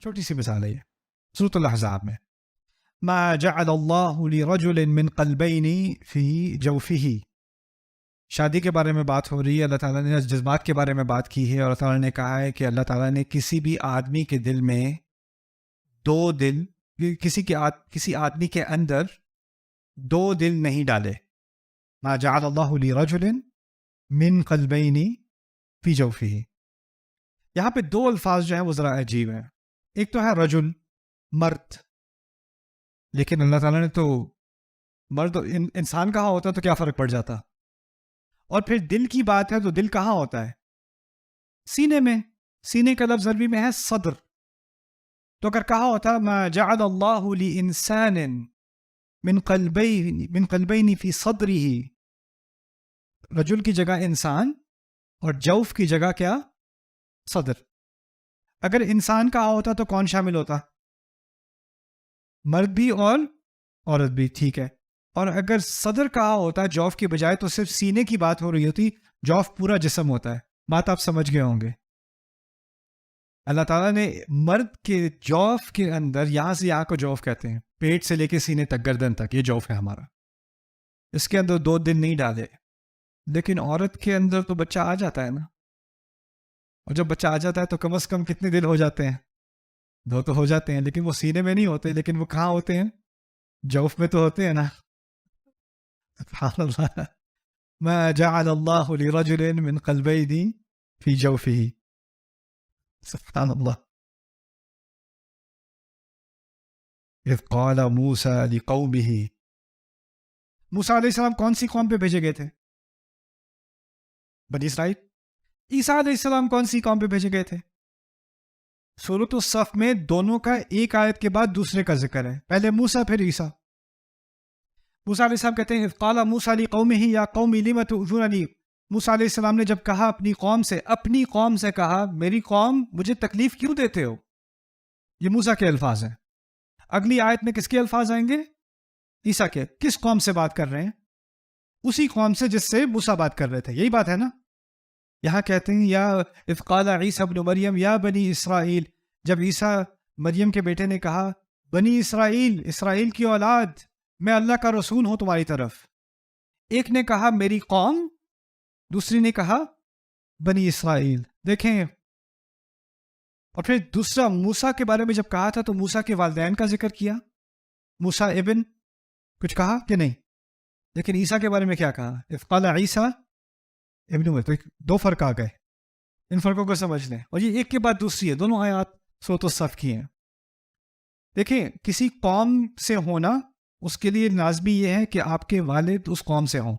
چھوٹی سی مثال ہے یہ سورۃ الاحزاب میں، ما جعل اللہ لرجل من قلبین فی جوفہ، شادی کے بارے میں بات ہو رہی ہے، اللہ تعالیٰ نے جذبات کے بارے میں بات کی ہے، اور اللہ تعالیٰ نے کہا ہے کہ اللہ تعالیٰ نے کسی بھی آدمی کے دل میں دو دل، کسی آدمی کے اندر دو دل نہیں ڈالے. ما جعل اللہ لرجل من قلبین فی جوفہ. یہاں پہ دو الفاظ جو ہیں وہ ذرا عجیب ہیں. ایک تو ہے رجل، مرد، لیکن اللہ تعالیٰ نے تو مرد انسان کہاں ہوتا تو کیا فرق پڑ جاتا. اور پھر دل کی بات ہے تو دل کہاں ہوتا ہے؟ سینے میں. سینے کا لفظ عربی میں ہے صدر. تو اگر کہا ہوتا ما جعل اللہ لانسان من قلبین فی صدرہ، رجل کی جگہ انسان اور جوف کی جگہ کیا؟ صدر. اگر انسان کہا ہوتا تو کون شامل ہوتا؟ مرد بھی اور عورت بھی، ٹھیک ہے. اور اگر صدر کہا ہوتا جوف کی بجائے تو صرف سینے کی بات ہو رہی ہوتی. جوف پورا جسم ہوتا ہے. بات آپ سمجھ گئے ہوں گے. اللہ تعالیٰ نے مرد کے جوف کے اندر، یہاں سے یہاں کو جوف کہتے ہیں، پیٹ سے لے کے سینے تک، گردن تک، یہ جوف ہے ہمارا. اس کے اندر دو دل نہیں ڈالے. لیکن عورت کے اندر تو بچہ آ جاتا ہے نا. اور جب بچہ آ جاتا ہے تو کم از کم کتنے دل ہو جاتے ہیں؟ دو تو ہو جاتے ہیں. لیکن وہ سینے میں نہیں ہوتے. لیکن وہ کہاں ہوتے ہیں؟ جوف میں تو ہوتے ہیں نا. سبحان اللہ. ما جعل اللہ لرجل من قلبین فی جوفہ. سبحان اللہ. اذ قال موسیٰ لقومہ. موسیٰ علیہ السلام کون سی قوم پہ بھیجے گئے تھے؟ بنی اسرائیل. عیسیٰ علیہ السلام کون سی قوم پہ بھیجے گئے تھے؟ سورۃ الصف میں دونوں کا ایک آیت کے بعد دوسرے کا ذکر ہے. پہلے موسیٰ پھر عیسیٰ. موسیٰ علیہ السلام کہتے ہیں اذ قال موسیٰ لقومہ یا قوم لم تؤذوننی. موسیٰ علیہ السلام نے جب کہا اپنی قوم سے کہا میری قوم مجھے تکلیف کیوں دیتے ہو. یہ موسیٰ کے الفاظ ہیں. اگلی آیت میں کس کے الفاظ آئیں گے؟ عیسیٰ کے. کس قوم سے بات کر رہے ہیں؟ اسی قوم سے جس سے موسیٰ بات کر رہے تھے. یہی بات ہے نا. یہاں کہتے ہیں یا اذ قال عیسیٰ ابن مریم یا بنی اسرائیل. جب عیسیٰ مریم کے بیٹے نے کہا بنی اسرائیل، اسرائیل کی اولاد، میں اللہ کا رسول ہوں تمہاری طرف. ایک نے کہا میری قوم، دوسری نے کہا بنی اسرائیل. دیکھیں. اور پھر دوسرا موسیٰ کے بارے میں جب کہا تھا تو موسیٰ کے والدین کا ذکر کیا. موسیٰ ابن کچھ کہا کہ نہیں. لیکن عیسیٰ کے بارے میں کیا کہا؟ اذ قال عیسیٰ ابن مریم. تو دو فرق آ گئے. ان فرقوں کو سمجھ لیں. اور یہ ایک کے بعد دوسری ہے. دونوں آیات سورۃ الصف کی ہیں. دیکھیں کسی قوم سے ہونا اس کے لیے لازمی یہ ہے کہ آپ کے والد اس قوم سے ہوں.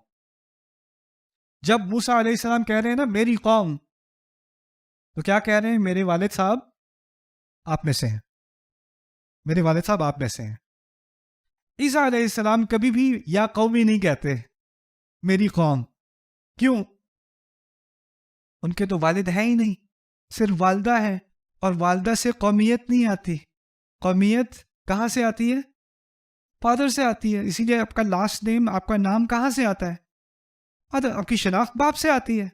جب موسیٰ علیہ السلام کہہ رہے ہیں نا میری قوم، تو کیا کہہ رہے ہیں؟ میرے والد صاحب آپ میں سے ہیں. میرے والد صاحب آپ میں سے ہیں. عیسیٰ علیہ السلام کبھی بھی یا قومی نہیں کہتے، میری قوم. کیوں؟ ان کے تو والد ہیں ہی نہیں، صرف والدہ ہے. اور والدہ سے قومیت نہیں آتی. قومیت کہاں سے آتی ہے؟ فادر سے آتی ہے. اسی لیے آپ کا لاسٹ نیم، آپ کا نام کہاں سے آتا ہے؟ آپ کی شناخت باپ سے آتی ہے.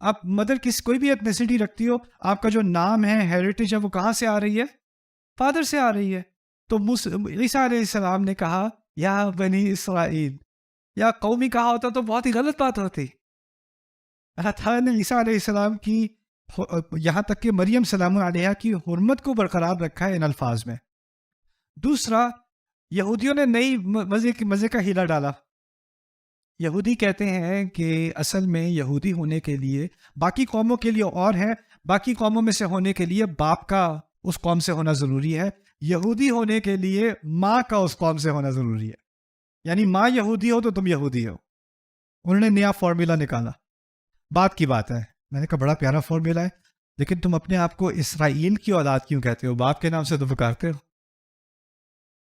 آپ مدر کوئی بھی ایتھنیسٹی رکھتی ہو، آپ کا جو نام ہے، ہیریٹیج ہے، وہ کہاں سے آ رہی ہے؟ فادر سے آ رہی ہے. تو عیسیٰ علیہ السلام نے کہا یا بنی اسرائیل. یا قومی کہا ہوتا تو بہت ہی غلط بات ہوتی. اللہ تعالیٰ نے عیسیٰ علیہ السلام کی، یہاں تک کہ مریم سلام علیہا کی حرمت کو برقرار رکھا ہے ان الفاظ میں. دوسرا، یہودیوں نے نئی مزے کا ہیلا ڈالا. یہودی کہتے ہیں کہ اصل میں یہودی ہونے کے لیے باقی قوموں کے لیے اور ہے، باقی قوموں میں سے ہونے کے لیے باپ کا اس قوم سے ہونا ضروری ہے. یہودی ہونے کے لیے ماں کا اس قوم سے ہونا ضروری ہے. یعنی ماں یہودی ہو تو تم یہودی ہو. انہوں نے نیا فارمولا نکالا. بات کی بات ہے. میں نے کہا بڑا پیارا فارمولا ہے، لیکن تم اپنے آپ کو اسرائیل کی اولاد کیوں کہتے ہو؟ باپ کے نام سے تو پکارتے ہو.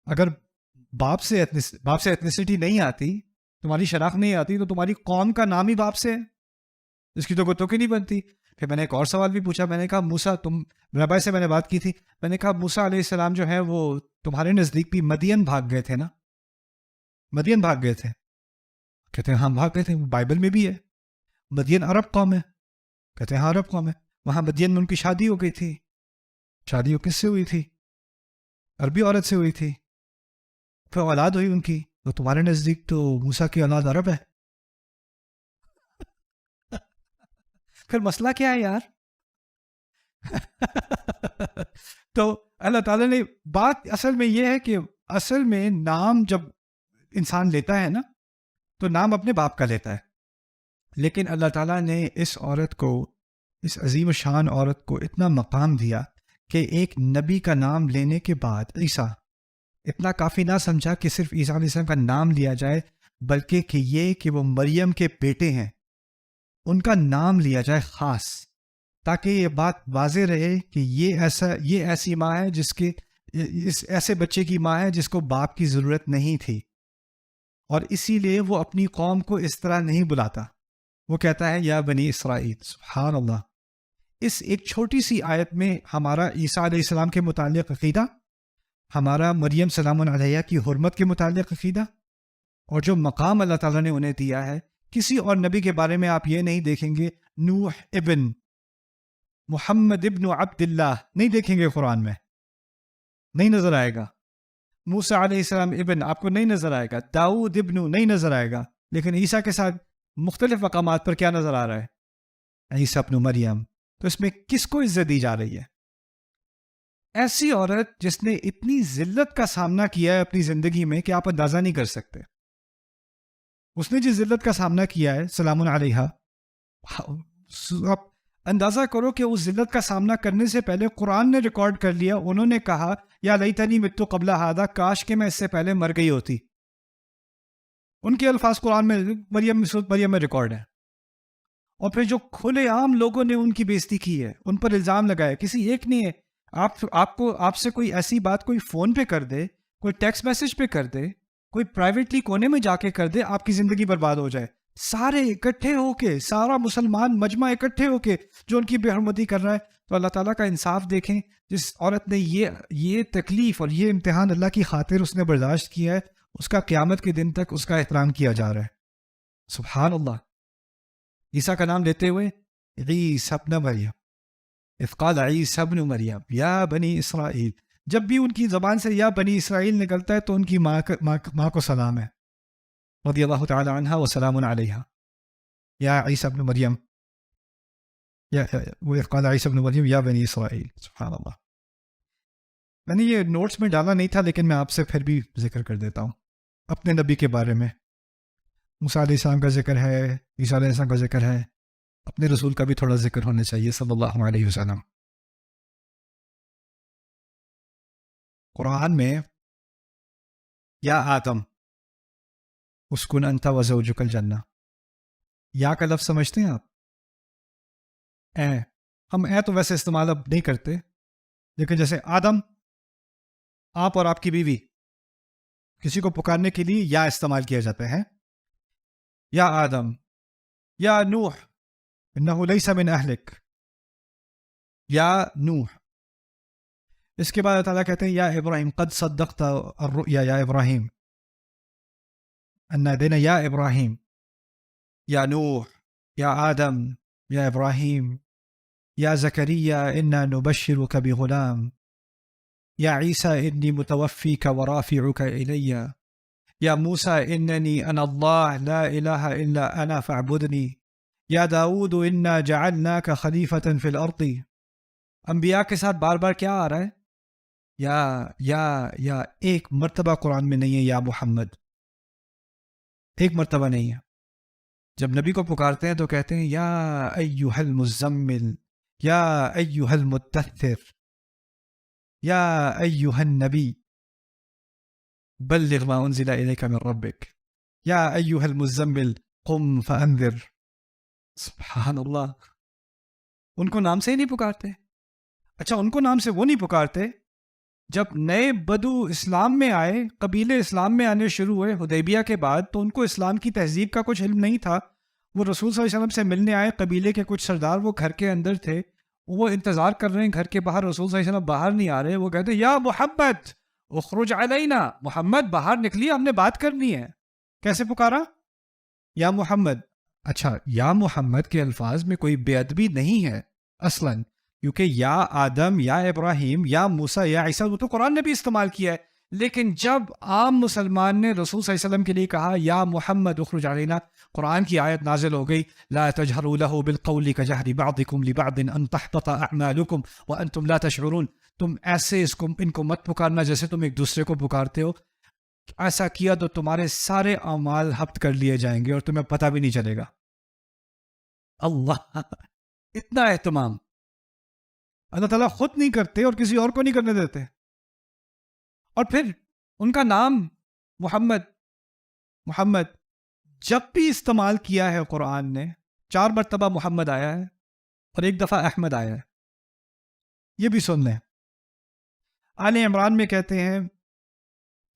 اگر باپ سے ایتھنیسٹی نہیں آتی، تمہاری شناخت نہیں آتی، تو تمہاری قوم کا نام ہی باپ سے ہے. اس کی تو کوئی توقع نہیں بنتی. پھر میں نے ایک اور سوال بھی پوچھا. میں نے کہا موسیٰ، میرے بھائی سے میں نے بات کی تھی، میں نے کہا موسیٰ علیہ السلام جو ہے وہ تمہارے نزدیک بھی مدین بھاگ گئے تھے نا؟ مدین بھاگ گئے تھے؟ کہتے ہیں ہاں بھاگ گئے تھے. بائبل میں بھی ہے. مدین عرب قوم ہے. کہتے ہیں ہاں عرب قوم ہے. وہاں مدین میں ان کی شادی ہو گئی تھی. شادی کس سے ہوئی تھی؟ عربی عورت سے ہوئی تھی، پھر اولاد ہوئی ان کی، تو تمہارے نزدیک تو موسیٰ کی اولاد عرب ہے. پھر مسئلہ کیا ہے یار؟ تو اللہ تعالیٰ نے بات اصل میں یہ ہے کہ اصل میں نام جب انسان لیتا ہے نا تو نام اپنے باپ کا لیتا ہے، لیکن اللہ تعالیٰ نے اس عورت کو، اس عظیم شان عورت کو اتنا مقام دیا کہ ایک نبی کا نام لینے کے بعد عیسیٰ اتنا کافی نہ سمجھا کہ صرف عیسیٰ علیہ السلام کا نام لیا جائے، بلکہ کہ یہ کہ وہ مریم کے بیٹے ہیں ان کا نام لیا جائے خاص، تاکہ یہ بات واضح رہے کہ یہ ایسی ماں ہے جس کے، اس ایسے بچے کی ماں ہے جس کو باپ کی ضرورت نہیں تھی، اور اسی لیے وہ اپنی قوم کو اس طرح نہیں بلاتا، وہ کہتا ہے یا بنی اسرائیل. سبحان اللہ. اس ایک چھوٹی سی آیت میں ہمارا عیسیٰ علیہ السلام کے متعلق عقیدہ، ہمارا مریم سلام علیہ کی حرمت کے متعلق عقیدہ، اور جو مقام اللہ تعالیٰ نے انہیں دیا ہے. کسی اور نبی کے بارے میں آپ یہ نہیں دیکھیں گے نوح ابن محمد ابن عبداللہ، نہیں دیکھیں گے قرآن میں، نہیں نظر آئے گا. موسیٰ علیہ السلام ابن آپ کو نہیں نظر آئے گا، داؤد ابن نہیں نظر آئے گا. لیکن عیسیٰ کے ساتھ مختلف مقامات پر کیا نظر آ رہا ہے؟ عیسیٰ ابن مریم. تو اس میں کس کو عزت دی جا رہی ہے؟ ایسی عورت جس نے اتنی ذلت کا سامنا کیا ہے اپنی زندگی میں کہ آپ اندازہ نہیں کر سکتے. اس نے جس ذلت کا سامنا کیا ہے سلام علیہ، آپ اندازہ کرو کہ اس ذلت کا سامنا کرنے سے پہلے قرآن نے ریکارڈ کر لیا، انہوں نے کہا یا لیتنی متُ قبل ھذا، کاش کہ میں اس سے پہلے مر گئی ہوتی. ان کے الفاظ قرآن میں مریم میں ریکارڈ ہے. اور پھر جو کھلے عام لوگوں نے ان کی بےزتی کی ہے، ان پر الزام لگایا، کسی ایک نہیں ہے. آپ سے کوئی ایسی بات کوئی فون پہ کر دے، کوئی ٹیکسٹ میسج پہ کر دے، کوئی پرائیویٹلی کونے میں جا کے کر دے، آپ کی زندگی برباد ہو جائے. سارے اکٹھے ہو کے، سارا مسلمان مجمع اکٹھے ہو کے جو ان کی بے حرمتی کر رہا ہے. تو اللہ تعالیٰ کا انصاف دیکھیں، جس عورت نے یہ تکلیف اور یہ امتحان اللہ کی خاطر اس نے برداشت کیا ہے، اس کا قیامت کے دن تک اس کا احترام کیا جا رہا ہے. سبحان اللہ. عیسیٰ کا نام لیتے ہوئے عیسیٰ ابن مریم، اذ قال عیسیٰ ابن مریم یا بنی اسرائیل، جب بھی ان کی زبان سے یا بنی اسرائیل نکلتا ہے تو ان کی ماں کو سلام ہے، رضی اللہ تعالی عنہ وسلام علیہ. یا عیسیٰ ابن مریم، اذ قال عیسیٰ ابن مریم یا بنی اسرائیل. سبحان اللہ. میں نے یہ نوٹس میں ڈالا نہیں تھا، لیکن میں آپ سے پھر بھی ذکر کر دیتا ہوں اپنے نبی کے بارے میں. موسیٰ علیہ السلام کا ذکر ہے، عیسیٰ علیہ السلام کا ذکر ہے، اپنے رسول کا بھی تھوڑا ذکر ہونا چاہیے صلی اللہ علیہ وسلم. قرآن میں یا آدم اسکن انت وزوجک الجنہ، یا کا لفظ سمجھتے ہیں آپ؟ ہم تو ویسے استعمال اب نہیں کرتے، لیکن جیسے آدم، آپ اور آپ کی بیوی، کسی کو پکارنے کے لیے یا استعمال کیا جاتا ہے. یا آدم، یا نوح انہ لیس من اہلک، یا نوح. اس کے بعد اللہ تعالیٰ کہتے ہیں یا ابراہیم قد صدقت الرؤیا یا ابراہیم، انا دینا یا ابراہیم، یا نوح، یا آدم، یا ابراہیم، یا زکریا انا نبشرک بغلام، یا عیسیٰ انی متوفیک ورافعک الی، یا موسیٰ اننی انا اللہ لا الہ الا انا فاعبدنی، یا داؤد انا جعلناک خلیفۃ فی الارض. انبیاء کے ساتھ بار بار کیا آ رہا ہے؟ یا ایک مرتبہ قرآن میں نہیں ہے یا محمد، ایک مرتبہ نہیں ہے. جب نبی کو پکارتے ہیں تو کہتے ہیں یا ایھا المزمل، یا ایھا المدثر، یا ایھا النبی بلغ ما انزل الیک من ربک، یا ایھا المزمل قم فانذر. سبحان اللہ. ان کو نام سے ہی نہیں پکارتے. اچھا، ان کو نام سے وہ نہیں پکارتے، جب نئے بدو اسلام میں آئے، قبیلے اسلام میں آنے شروع ہوئے حدیبیہ کے بعد، تو ان کو اسلام کی تہذیب کا کچھ علم نہیں تھا. وہ رسول صلی اللہ علیہ وسلم سے ملنے آئے، قبیلے کے کچھ سردار وہ گھر کے اندر تھے، وہ انتظار کر رہے ہیں گھر کے باہر، رسول صلی اللہ علیہ وسلم باہر نہیں آ رہے. وہ کہتے ہیں یا محمد اخرج علینا، محمد باہر نکلیے، ہم نے بات کرنی ہے. کیسے پکارا؟ یا محمد. اچھا، یا محمد کے الفاظ میں کوئی بے ادبی نہیں ہے اصلاً، کیونکہ یا آدم یا ابراہیم یا موسیٰ یا عیسیٰ وہ تو قرآن نے بھی استعمال کیا ہے، لیکن جب عام مسلمان نے رسول صلی اللہ علیہ وسلم کے لیے کہا یا محمد اخرج علینا، قرآن کی آیت نازل ہو گئی لا تجہروا له بالقول کجہر بعضکم لبعض ان تحبط اعمالکم وانتم لا تشعرون، تم ایسے ان کو مت پکارنا جیسے تم ایک دوسرے کو پکارتے ہو، ایسا کیا تو تمہارے سارے اعمال ہبط کر لیے جائیں گے اور تمہیں پتہ بھی نہیں چلے گا۔ اللہ، اتنا اہتمام اللہ تعالیٰ خود نہیں کرتے اور کسی اور کو نہیں کرنے دیتے۔ اور پھر ان کا نام محمد جب بھی استعمال کیا ہے قرآن نے، 4 مرتبہ محمد آیا ہے اور 1 دفعہ احمد آیا ہے، یہ بھی سن لیں۔ آل عمران میں کہتے ہیں،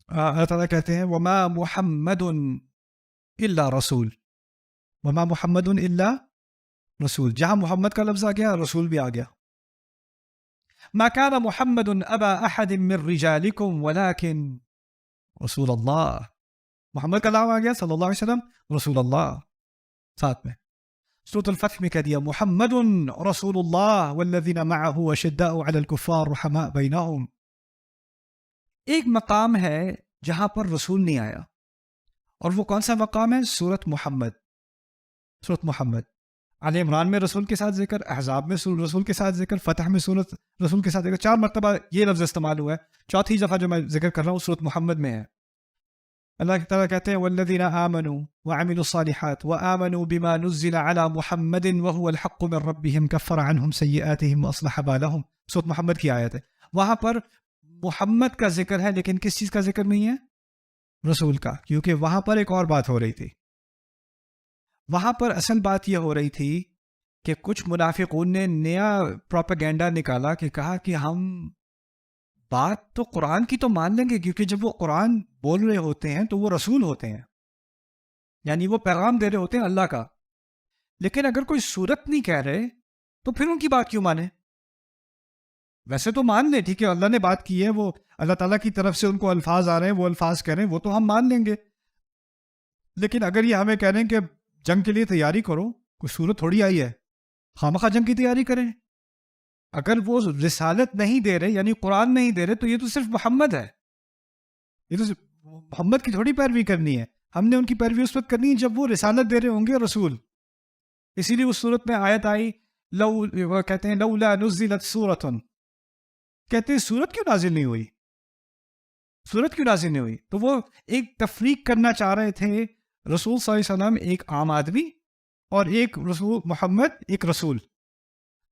اللہ تعالیٰ کہتے ہیں وما محمد الا رسول، وما محمد الا رسول، جہاں محمد کا لفظ آ گیا رسول بھی آ گیا۔ ما كان محمد ابا احد من رجالكم ولكن رسول اللہ، محمد کا نام آ گیا صلی اللہ علیہ وسلم، رسول اللہ ساتھ میں۔ سورۃ الفتح میں کہہ دیا محمد رسول اللہ والذین معه اشداء علی الکفار رحماء بینہم۔ ایک مقام ہے جہاں پر رسول نہیں آیا، اور وہ کون سا مقام ہے؟ سورۃ محمد۔ آل عمران میں رسول کے ساتھ ذکر، احزاب میں رسول کے ساتھ ذکر، فتح میں سورۃ رسول کے ساتھ ذکر، 4 مرتبہ یہ لفظ استعمال ہوا ہے۔ 4تھی دفعہ جو میں ذکر کر رہا ہوں سورۃ محمد میں ہے۔ اللہ تعالیٰ کہتے ہیں والذین آمنوا وعملوا الصالحات وآمنوا بما نزل على محمد وهو الحق من ربهم كفر عنهم سیئاتهم واصلح بالهم، سورۃ محمد کی آیت ہے۔ وہاں پر محمد کا ذکر ہے لیکن کس چیز کا ذکر نہیں ہے؟ رسول کا، کیونکہ وہاں پر ایک اور بات ہو رہی تھی۔ وہاں پر اصل بات یہ ہو رہی تھی کہ کچھ منافقون نے نیا پروپیگنڈا نکالا کہ کہا کہ ہم بات تو قرآن کی تو مان لیں گے، کیونکہ جب وہ قرآن بول رہے ہوتے ہیں تو وہ رسول ہوتے ہیں، یعنی وہ پیغام دے رہے ہوتے ہیں اللہ کا، لیکن اگر کوئی صورت نہیں کہہ رہے تو پھر ان کی بات کیوں مانے؟ ویسے تو مان لیں، ٹھیک ہے اللہ نے بات کی ہے، وہ اللہ تعالیٰ کی طرف سے ان کو الفاظ آ رہے ہیں، وہ الفاظ کہہ رہے ہیں، وہ تو ہم مان لیں گے، لیکن اگر یہ ہمیں کہہ رہے ہیں کہ جنگ کے لیے تیاری کرو، کوئی صورت تھوڑی آئی ہے، خامخواہ جنگ کی تیاری کریں۔ اگر وہ رسالت نہیں دے رہے، یعنی قرآن نہیں دے رہے، تو یہ تو صرف محمد ہے، یہ تو صرف محمد کی تھوڑی پیروی کرنی ہے، ہم نے ان کی پیروی اس وقت کرنی ہے جب وہ رسالت دے رہے ہوں گے رسول۔ اسی لیے اس صورت میں آیت آئی وہ کہتے ہیں لولا نزلت سورۃ، کہتے ہیں سورت کیوں نازل نہیں ہوئی، سورت کیوں نازل نہیں ہوئی؟ تو وہ ایک تفریق کرنا چاہ رہے تھے، رسول صلی اللہ علیہ وسلم ایک عام آدمی اور ایک رسول محمد ایک رسول۔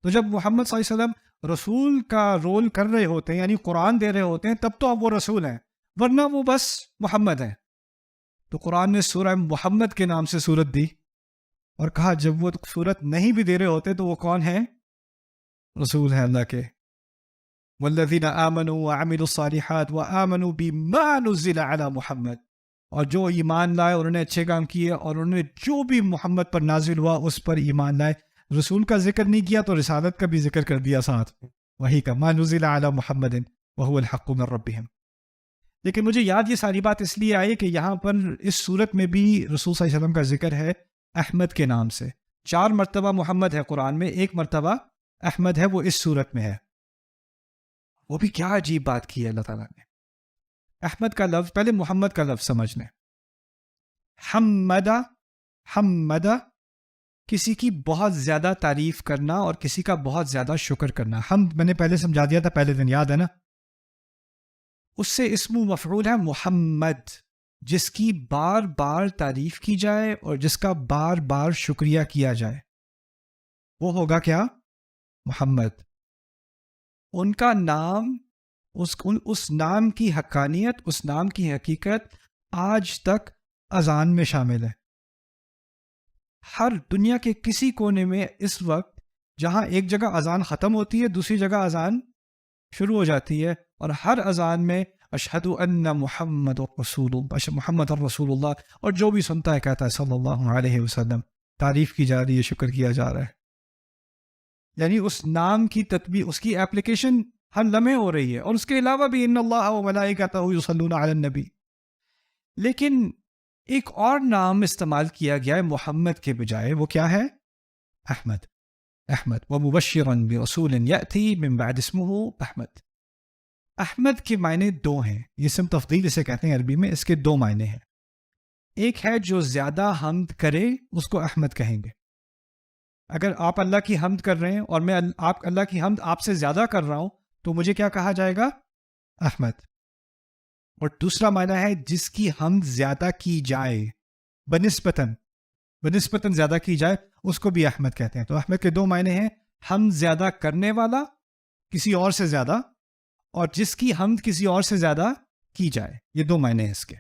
تو جب محمد صلی اللہ علیہ وسلم رسول کا رول کر رہے ہوتے ہیں، یعنی قرآن دے رہے ہوتے ہیں، تب تو اب وہ رسول ہیں، ورنہ وہ بس محمد ہیں۔ تو قرآن نے سورہ محمد کے نام سے سورت دی اور کہا جب وہ سورت نہیں بھی دے رہے ہوتے تو وہ کون ہیں؟ رسول ہیں اللہ کے۔ والذین آمنوا وعملوا الصالحات وآمنوا بما نزل علی محمد، اور جو ایمان لائے اور انہوں نے اچھے کام کیے اور انہوں نے جو بھی محمد پر نازل ہوا اس پر ایمان لائے۔ رسول کا ذکر نہیں کیا تو رسالت کا بھی ذکر کر دیا ساتھ، وہی کا ما نزل علی محمد وهو الحق من ربهم۔ لیکن مجھے یاد یہ ساری بات اس لیے آئی کہ یہاں پر اس صورت میں بھی رسول صلی اللہ علیہ وسلم کا ذکر ہے احمد کے نام سے۔ 4 مرتبہ محمد ہے قرآن میں، 1 مرتبہ احمد ہے، وہ اس صورت میں ہے۔ وہ بھی کیا عجیب بات کی ہے اللہ تعالیٰ نے۔ احمد کا لفظ، پہلے محمد کا لفظ سمجھ لیں۔ حمدہ کسی کی بہت زیادہ تعریف کرنا اور کسی کا بہت زیادہ شکر کرنا۔ حمد میں نے پہلے سمجھا دیا تھا پہلے دن، یاد ہے نا؟ اس سے اسم مفعول ہے محمد، جس کی بار بار تعریف کی جائے اور جس کا بار بار شکریہ کیا جائے، وہ ہوگا کیا؟ محمد۔ ان کا نام، اس نام کی حقانیت، اس نام کی حقیقت آج تک اذان میں شامل ہے۔ ہر دنیا کے کسی کونے میں اس وقت جہاں ایک جگہ اذان ختم ہوتی ہے دوسری جگہ اذان شروع ہو جاتی ہے، اور ہر اذان میں اشہد ان محمد محمد رسول اللہ، اور جو بھی سنتا ہے کہتا ہے صلی اللہ علیہ وسلم، تعریف کی جا رہی ہے، شکر کیا جا رہا ہے۔ یعنی اس نام کی تطبیق، اس کی اپلیکیشن ہر لمحے ہو رہی ہے، اور اس کے علاوہ بھی ان اللہ و ملائکتہ یصلون علی النبی۔ لیکن ایک اور نام استعمال کیا گیا ہے محمد کے بجائے، وہ کیا ہے؟ احمد۔ احمد ومبشرا برسول یأتی من بعد اسمہ احمد. احمد کے معنی دو ہیں، یہ اسم تفضیل اسے کہتے ہیں عربی میں. اس کے دو معنی ہیں. ایک ہے جو زیادہ حمد کرے اس کو احمد کہیں گے. اگر آپ اللہ کی حمد کر رہے ہیں اور میں اللہ کی حمد آپ سے زیادہ کر رہا ہوں تو مجھے کیا کہا جائے گا؟ احمد. اور دوسرا معنی ہے جس کی حمد زیادہ کی جائے، بنسبتاً زیادہ کی جائے، اس کو بھی احمد کہتے ہیں. تو احمد کے دو معنی ہیں، حمد زیادہ کرنے والا کسی اور سے زیادہ، اور جس کی حمد کسی اور سے زیادہ کی جائے. یہ دو معنی ہیں اس کے.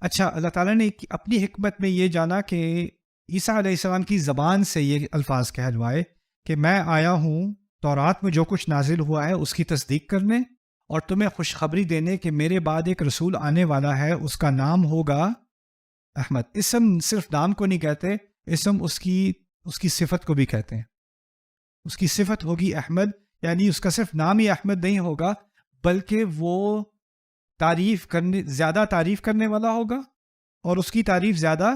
اچھا، اللہ تعالیٰ نے اپنی حکمت میں یہ جانا کہ عیسیٰ علیہ السلام کی زبان سے یہ الفاظ کہلوائے کہ میں آیا ہوں تورات میں جو کچھ نازل ہوا ہے اس کی تصدیق کرنے اور تمہیں خوشخبری دینے کہ میرے بعد ایک رسول آنے والا ہے، اس کا نام ہوگا احمد. اسم صرف نام کو نہیں کہتے، اسم اس کی صفت کو بھی کہتے ہیں. اس کی صفت ہوگی احمد، یعنی اس کا صرف نام ہی احمد نہیں ہوگا بلکہ وہ زیادہ تعریف کرنے والا ہوگا اور اس کی تعریف زیادہ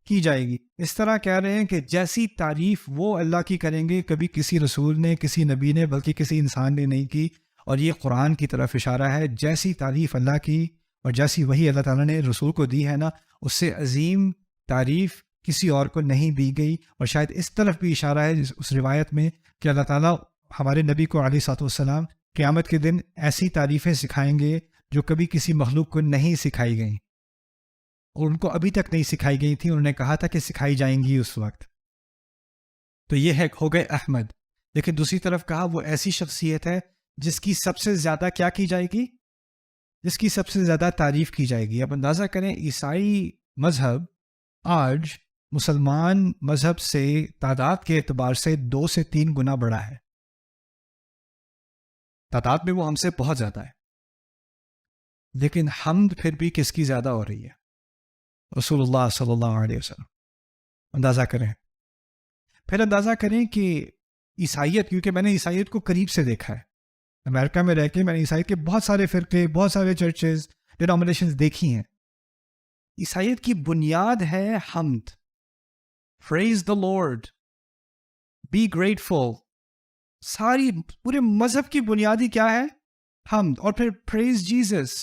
کی جائے گی. اس طرح کہہ رہے ہیں کہ جیسی تعریف وہ اللہ کی کریں گے کبھی کسی رسول نے، کسی نبی نے، بلکہ کسی انسان نے نہیں کی. اور یہ قرآن کی طرف اشارہ ہے، جیسی تعریف اللہ کی اور جیسی وہی اللہ تعالیٰ نے رسول کو دی ہے نا، اس سے عظیم تعریف کسی اور کو نہیں دی گئی. اور شاید اس طرف بھی اشارہ ہے اس روایت میں کہ اللہ تعالیٰ ہمارے نبی کو علیہ الصلوۃ والسلام قیامت کے دن ایسی تعریفیں سکھائیں گے جو کبھی کسی مخلوق کو نہیں سکھائی گئیں، اور ان کو ابھی تک نہیں سکھائی گئی تھیں. انہوں نے کہا تھا کہ سکھائی جائیں گی اس وقت. تو یہ ہو گئے احمد. لیکن دوسری طرف کہا وہ ایسی شخصیت ہے جس کی سب سے زیادہ کیا کی جائے گی؟ جس کی سب سے زیادہ تعریف کی جائے گی. اب اندازہ کریں عیسائی مذہب آج مسلمان مذہب سے تعداد کے اعتبار سے 2 سے 3 گنا بڑا ہے. تعداد میں وہ ہم سے بہت زیادہ ہے، لیکن حمد پھر بھی کس کی زیادہ ہو رہی ہے؟ رسول اللہ صلی اللہ علیہ وسلم. اندازہ کریں. پھر اندازہ کریں کہ عیسائیت، کیونکہ میں نے عیسائیت کو قریب سے دیکھا ہے، امریکہ میں رہ کے میں نے عیسائیت کے بہت سارے فرقے، بہت سارے چرچز، ڈینومینیشنز دیکھی ہیں. عیسائیت کی بنیاد ہے حمد. پریز دا لارڈ، بی گریٹفل. ساری پورے مذہب کی بنیادی کیا ہے؟ حمد. اور پھر پریز جیزس،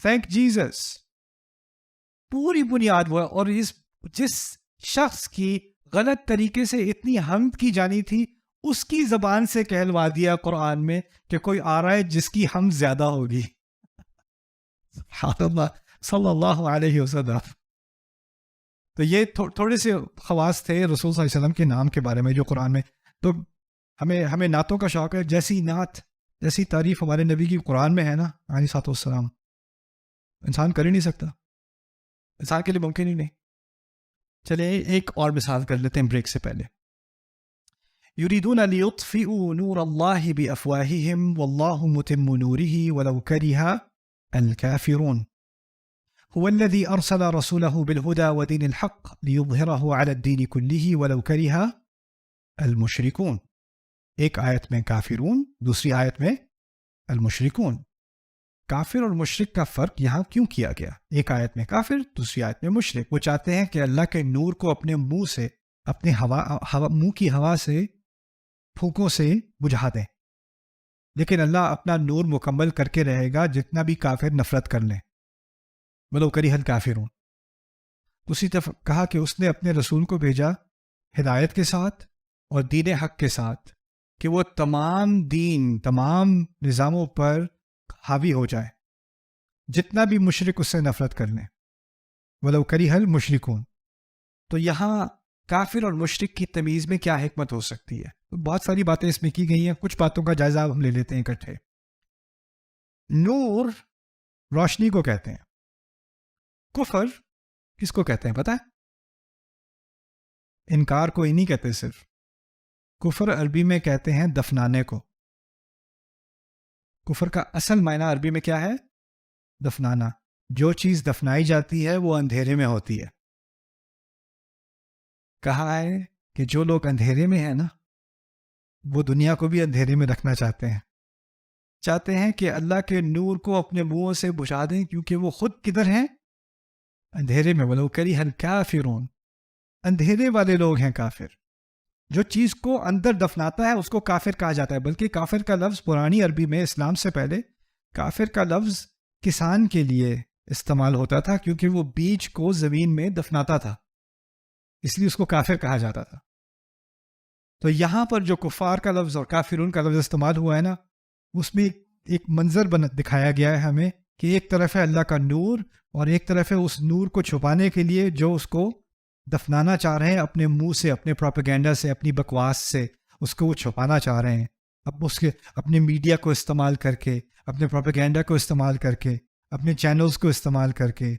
تھینک جیزس. پوری بنیاد وہ ہے. اور جس شخص کی غلط طریقے سے اتنی حمد کی جانی تھی اس کی زبان سے کہلوا دیا قرآن میں کہ کوئی آ رہا ہے جس کی حمد زیادہ ہوگی. صلی اللہ علیہ وسلم. تو یہ تھوڑے سے خواص تھے رسول صلی اللہ علیہ وسلم کے نام کے بارے میں جو قرآن میں. تو ہمیں نعتوں کا شوق ہے. جیسی نعت، جیسی تعریف ہمارے نبی کی قرآن میں ہے نا علیہ الصلوۃ والسلام، انسان کر ہی نہیں سکتا، انسان کے لیے ممکن ہی نہیں. چلے ایک اور مثال کر لیتے ہیں بریک سے پہلے. یریدون لیطفئوا نور اللہ بافواہہم واللہ متم نورہ ولو کرہ الکافرون. هو الذي أرسل رسوله بالهدى ودين الحق ليظهره على الدين كله ولو كره المشركون. ایک آیت میں کافرون، دوسری آیت میں المشرکون. کافر اور مشرک کا فرق یہاں کیوں کیا گیا؟ ایک آیت میں کافر، دوسری آیت میں مشرک. وہ چاہتے ہیں کہ اللہ کے نور کو اپنے منہ سے، اپنے منہ کی ہوا سے، پھونکوں سے بجھا دیں، لیکن اللہ اپنا نور مکمل کر کے رہے گا جتنا بھی کافر نفرت کر لیں. ولو کرہ الکافرون. دوسری طرف کہا کہ اس نے اپنے رسول کو بھیجا ہدایت کے ساتھ اور دین حق کے ساتھ کہ وہ تمام دین، تمام نظاموں پر حاوی ہو جائے، جتنا بھی مشرک اس سے نفرت کر لیں. ولو کرہ المشرکون. تو یہاں کافر اور مشرک کی تمیز میں کیا حکمت ہو سکتی ہے؟ تو بہت ساری باتیں اس میں کی گئی ہیں، کچھ باتوں کا جائزہ ہم لے لیتے ہیں اکٹھے. نور روشنی کو کہتے ہیں. کفر کس کو کہتے ہیں پتہ ہے؟ انکار کو ہی نہیں کہتے صرف. کفر عربی میں کہتے ہیں دفنانے کو. کفر کا اصل معنی عربی میں کیا ہے؟ دفنانا. جو چیز دفنائی جاتی ہے وہ اندھیرے میں ہوتی ہے. کہا ہے کہ جو لوگ اندھیرے میں ہیں نا، وہ دنیا کو بھی اندھیرے میں رکھنا چاہتے ہیں. چاہتے ہیں کہ اللہ کے نور کو اپنے منہوں سے بجھا دیں، کیونکہ وہ خود کدھر ہیں؟ اندھیرے میں. ولو کرہ الکافرون. اندھیرے والے لوگ ہیں کافر. جو چیز کو اندر دفناتا ہے اس کو کافر کہا جاتا ہے. بلکہ کافر کا لفظ پرانی عربی میں اسلام سے پہلے کافر کا لفظ کسان کے لیے استعمال ہوتا تھا، کیونکہ وہ بیج کو زمین میں دفناتا تھا، اس لیے اس کو کافر کہا جاتا تھا. تو یہاں پر جو کفار کا لفظ اور کافرون کا لفظ استعمال ہوا ہے نا، اس میں ایک منظر دکھایا گیا ہے ہمیں کہ ایک طرف ہے اللہ کا نور اور ایک طرف ہے اس نور کو چھپانے کے لیے جو اس کو دفنانا چاہ رہے ہیں اپنے منہ سے، اپنے پروپیگنڈا سے، اپنی بکواس سے، اس کو وہ چھپانا چاہ رہے ہیں. اب اس کے اپنے میڈیا کو استعمال کر کے، اپنے پروپیگنڈا کو استعمال کر کے، اپنے چینلز کو استعمال کر کے،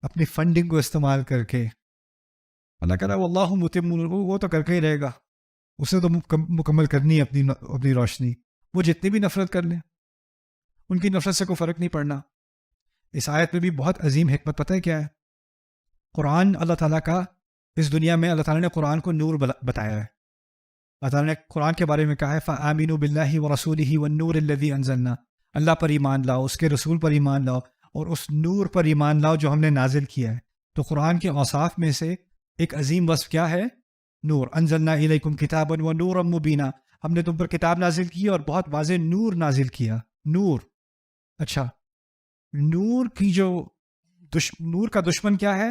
اپنی فنڈنگ کو استعمال کر کے. اللہ کہہ رہا ہے واللہ متم نورہ، وہ تو کر کے ہی رہے گا، اسے تو مکمل کرنی ہے اپنی روشنی. وہ جتنی بھی نفرت کر لیں ان کی نفرت سے کوئی فرق نہیں پڑنا. اس آیت میں بھی بہت عظیم حکمت پتہ ہے کیا ہے؟ قرآن اللہ تعالیٰ کا، اس دنیا میں اللہ تعالیٰ نے قرآن کو نور بتایا ہے. اللہ تعالیٰ نے قرآن کے بارے میں کہا ہے فَآمِنُوا بِاللَّهِ وَرَسُولِهِ وَالنُّورِ الَّذِي أَنزَلْنَا، اللہ پر ایمان لاؤ، اس کے رسول پر ایمان لاؤ اور اس نور پر ایمان لاؤ جو ہم نے نازل کیا ہے. تو قرآن کے اوصاف میں سے ایک عظیم وصف کیا ہے؟ نور. انزلنا الیکم کتابا ونورا مبینا، ہم نے تم پر کتاب نازل کی اور بہت واضح نور نازل کیا. نور. اچھا، نور کی جو نور کا دشمن کیا ہے؟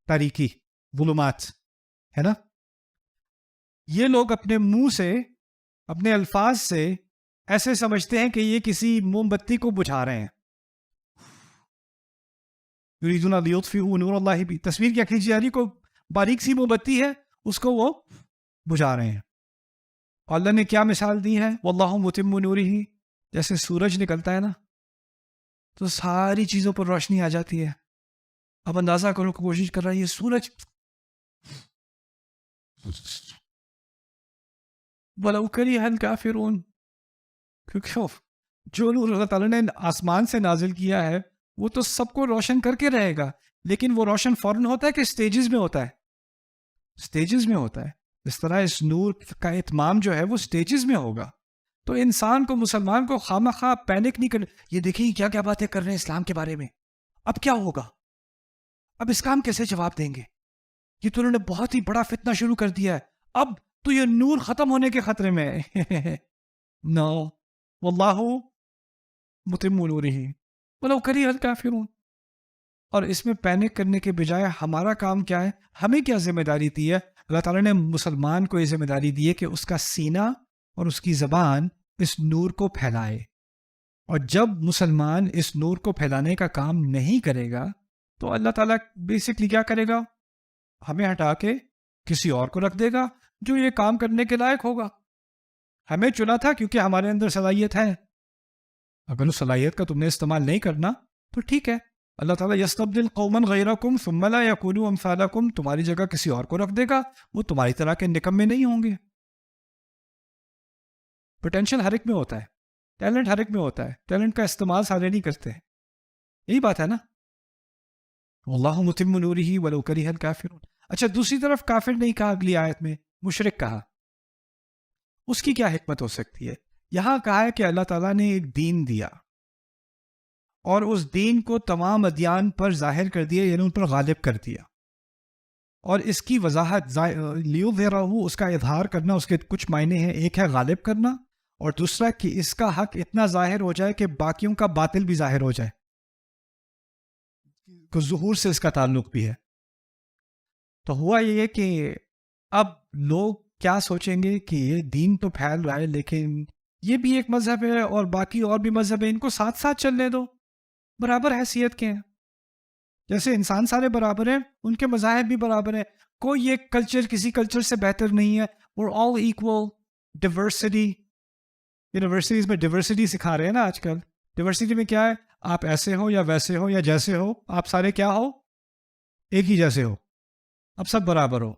تاریکی، ظلمات، ہے نا. یہ لوگ اپنے منہ سے، اپنے الفاظ سے ایسے سمجھتے ہیں کہ یہ کسی موم بتی کو بجھا رہے ہیں. یریدون لیطفئوا نور اللہ بھی، تصویر کیا کھینچی جا رہی، کو باریک سی موم بتی ہے اس کو وہ بجھا رہے ہیں. اور اللہ نے کیا مثال دی ہے؟ واللہ متم نورہ، جیسے سورج نکلتا ہے نا تو ساری چیزوں پر روشنی آ جاتی ہے. اب اندازہ کرو، کوشش کر رہا ہے یہ سورج وَلَوْ كَرِهَ الْكَافِرُونَ، کیونکہ جو نور اللہ تعالیٰ نے آسمان سے نازل کیا ہے وہ تو سب کو روشن کر کے رہے گا، لیکن وہ روشن فوراً ہوتا ہے کہ سٹیجز میں ہوتا ہے؟ سٹیجز میں ہوتا ہے. اس طرح اس نور کا اتمام جو ہے وہ سٹیجز میں ہوگا. تو انسان کو، مسلمان کو خواہ پینک نہیں کر، یہ دیکھیں کیا کیا باتیں کر رہے ہیں اسلام کے بارے میں، اب کیا ہوگا، اب اس کا ہم کیسے جواب دیں گے، یہ تو انہوں نے بہت ہی بڑا فتنہ شروع کر دیا ہے، اب تو یہ نور ختم ہونے کے خطرے میں ہے. نو، واللہ متم نورہ ولو کرہ الکافرون. اور اس میں پینک کرنے کے بجائے ہمارا کام کیا ہے؟ ہمیں کیا ذمہ داری دی ہے؟ اللہ تعالیٰ نے مسلمان کو یہ ذمہ داری دی ہے کہ اس کا سینہ اور اس کی زبان اس نور کو پھیلائے. اور جب مسلمان اس نور کو پھیلانے کا کام نہیں کرے گا تو اللہ تعالیٰ بیسکلی کیا کرے گا؟ ہمیں ہٹا کے کسی اور کو رکھ دے گا جو یہ کام کرنے کے لائق ہوگا. ہمیں چنا تھا کیونکہ ہمارے اندر صلاحیت ہے. اگر اس صلاحیت کا تم نے استعمال نہیں کرنا تو ٹھیک ہے، اللہ تعالیٰ یستبدل قوما غیرکم ثم لا یکونوا امثالکم، تمہاری جگہ کسی اور کو رکھ دے گا، وہ تمہاری طرح کے نکمے نہیں ہوں گے. پوٹینشیل ہر ایک میں ہوتا ہے، ٹیلنٹ ہر ایک میں ہوتا ہے، ٹیلنٹ کا استعمال سارے نہیں کرتے. یہی بات ہے نا. واللہ متم نورہ ولو کرہ الکافرون. اچھا، دوسری طرف کافر نہیں کہا اگلی آیت میں، مشرک کہا. اس کی کیا حکمت ہو سکتی ہے؟ یہاں کہا ہے کہ اللہ تعالیٰ نے ایک دین دیا اور اس دین کو تمام ادیان پر ظاہر کر دیا، یعنی ان پر غالب کر دیا. اور اس کی وضاحت لیظہرہ، اس کا اظہار کرنا، اس کے کچھ معنی ہیں. ایک ہے غالب کرنا اور دوسرا کہ اس کا حق اتنا ظاہر ہو جائے کہ باقیوں کا باطل بھی ظاہر ہو جائے. تو ظہور سے اس کا تعلق بھی ہے. تو ہوا یہ کہ اب لوگ کیا سوچیں گے کہ یہ دین تو پھیل رہا ہے لیکن یہ بھی ایک مذہب ہے اور باقی اور بھی مذہب ہے، ان کو ساتھ ساتھ چلنے دو، برابر حیثیت کے ہیں. جیسے انسان سارے برابر ہیں، ان کے مذاہب بھی برابر ہیں. کوئی ایک کلچر کسی کلچر سے بہتر نہیں ہے. we're all equal. Diversity, universities میں ڈیورسٹی سکھا رہے ہیں نا آج کل. ڈیورسٹی میں کیا ہے؟ آپ ایسے ہو یا ویسے ہو یا جیسے ہو، آپ سارے کیا ہو؟ ایک ہی جیسے ہو، اب سب برابر ہو.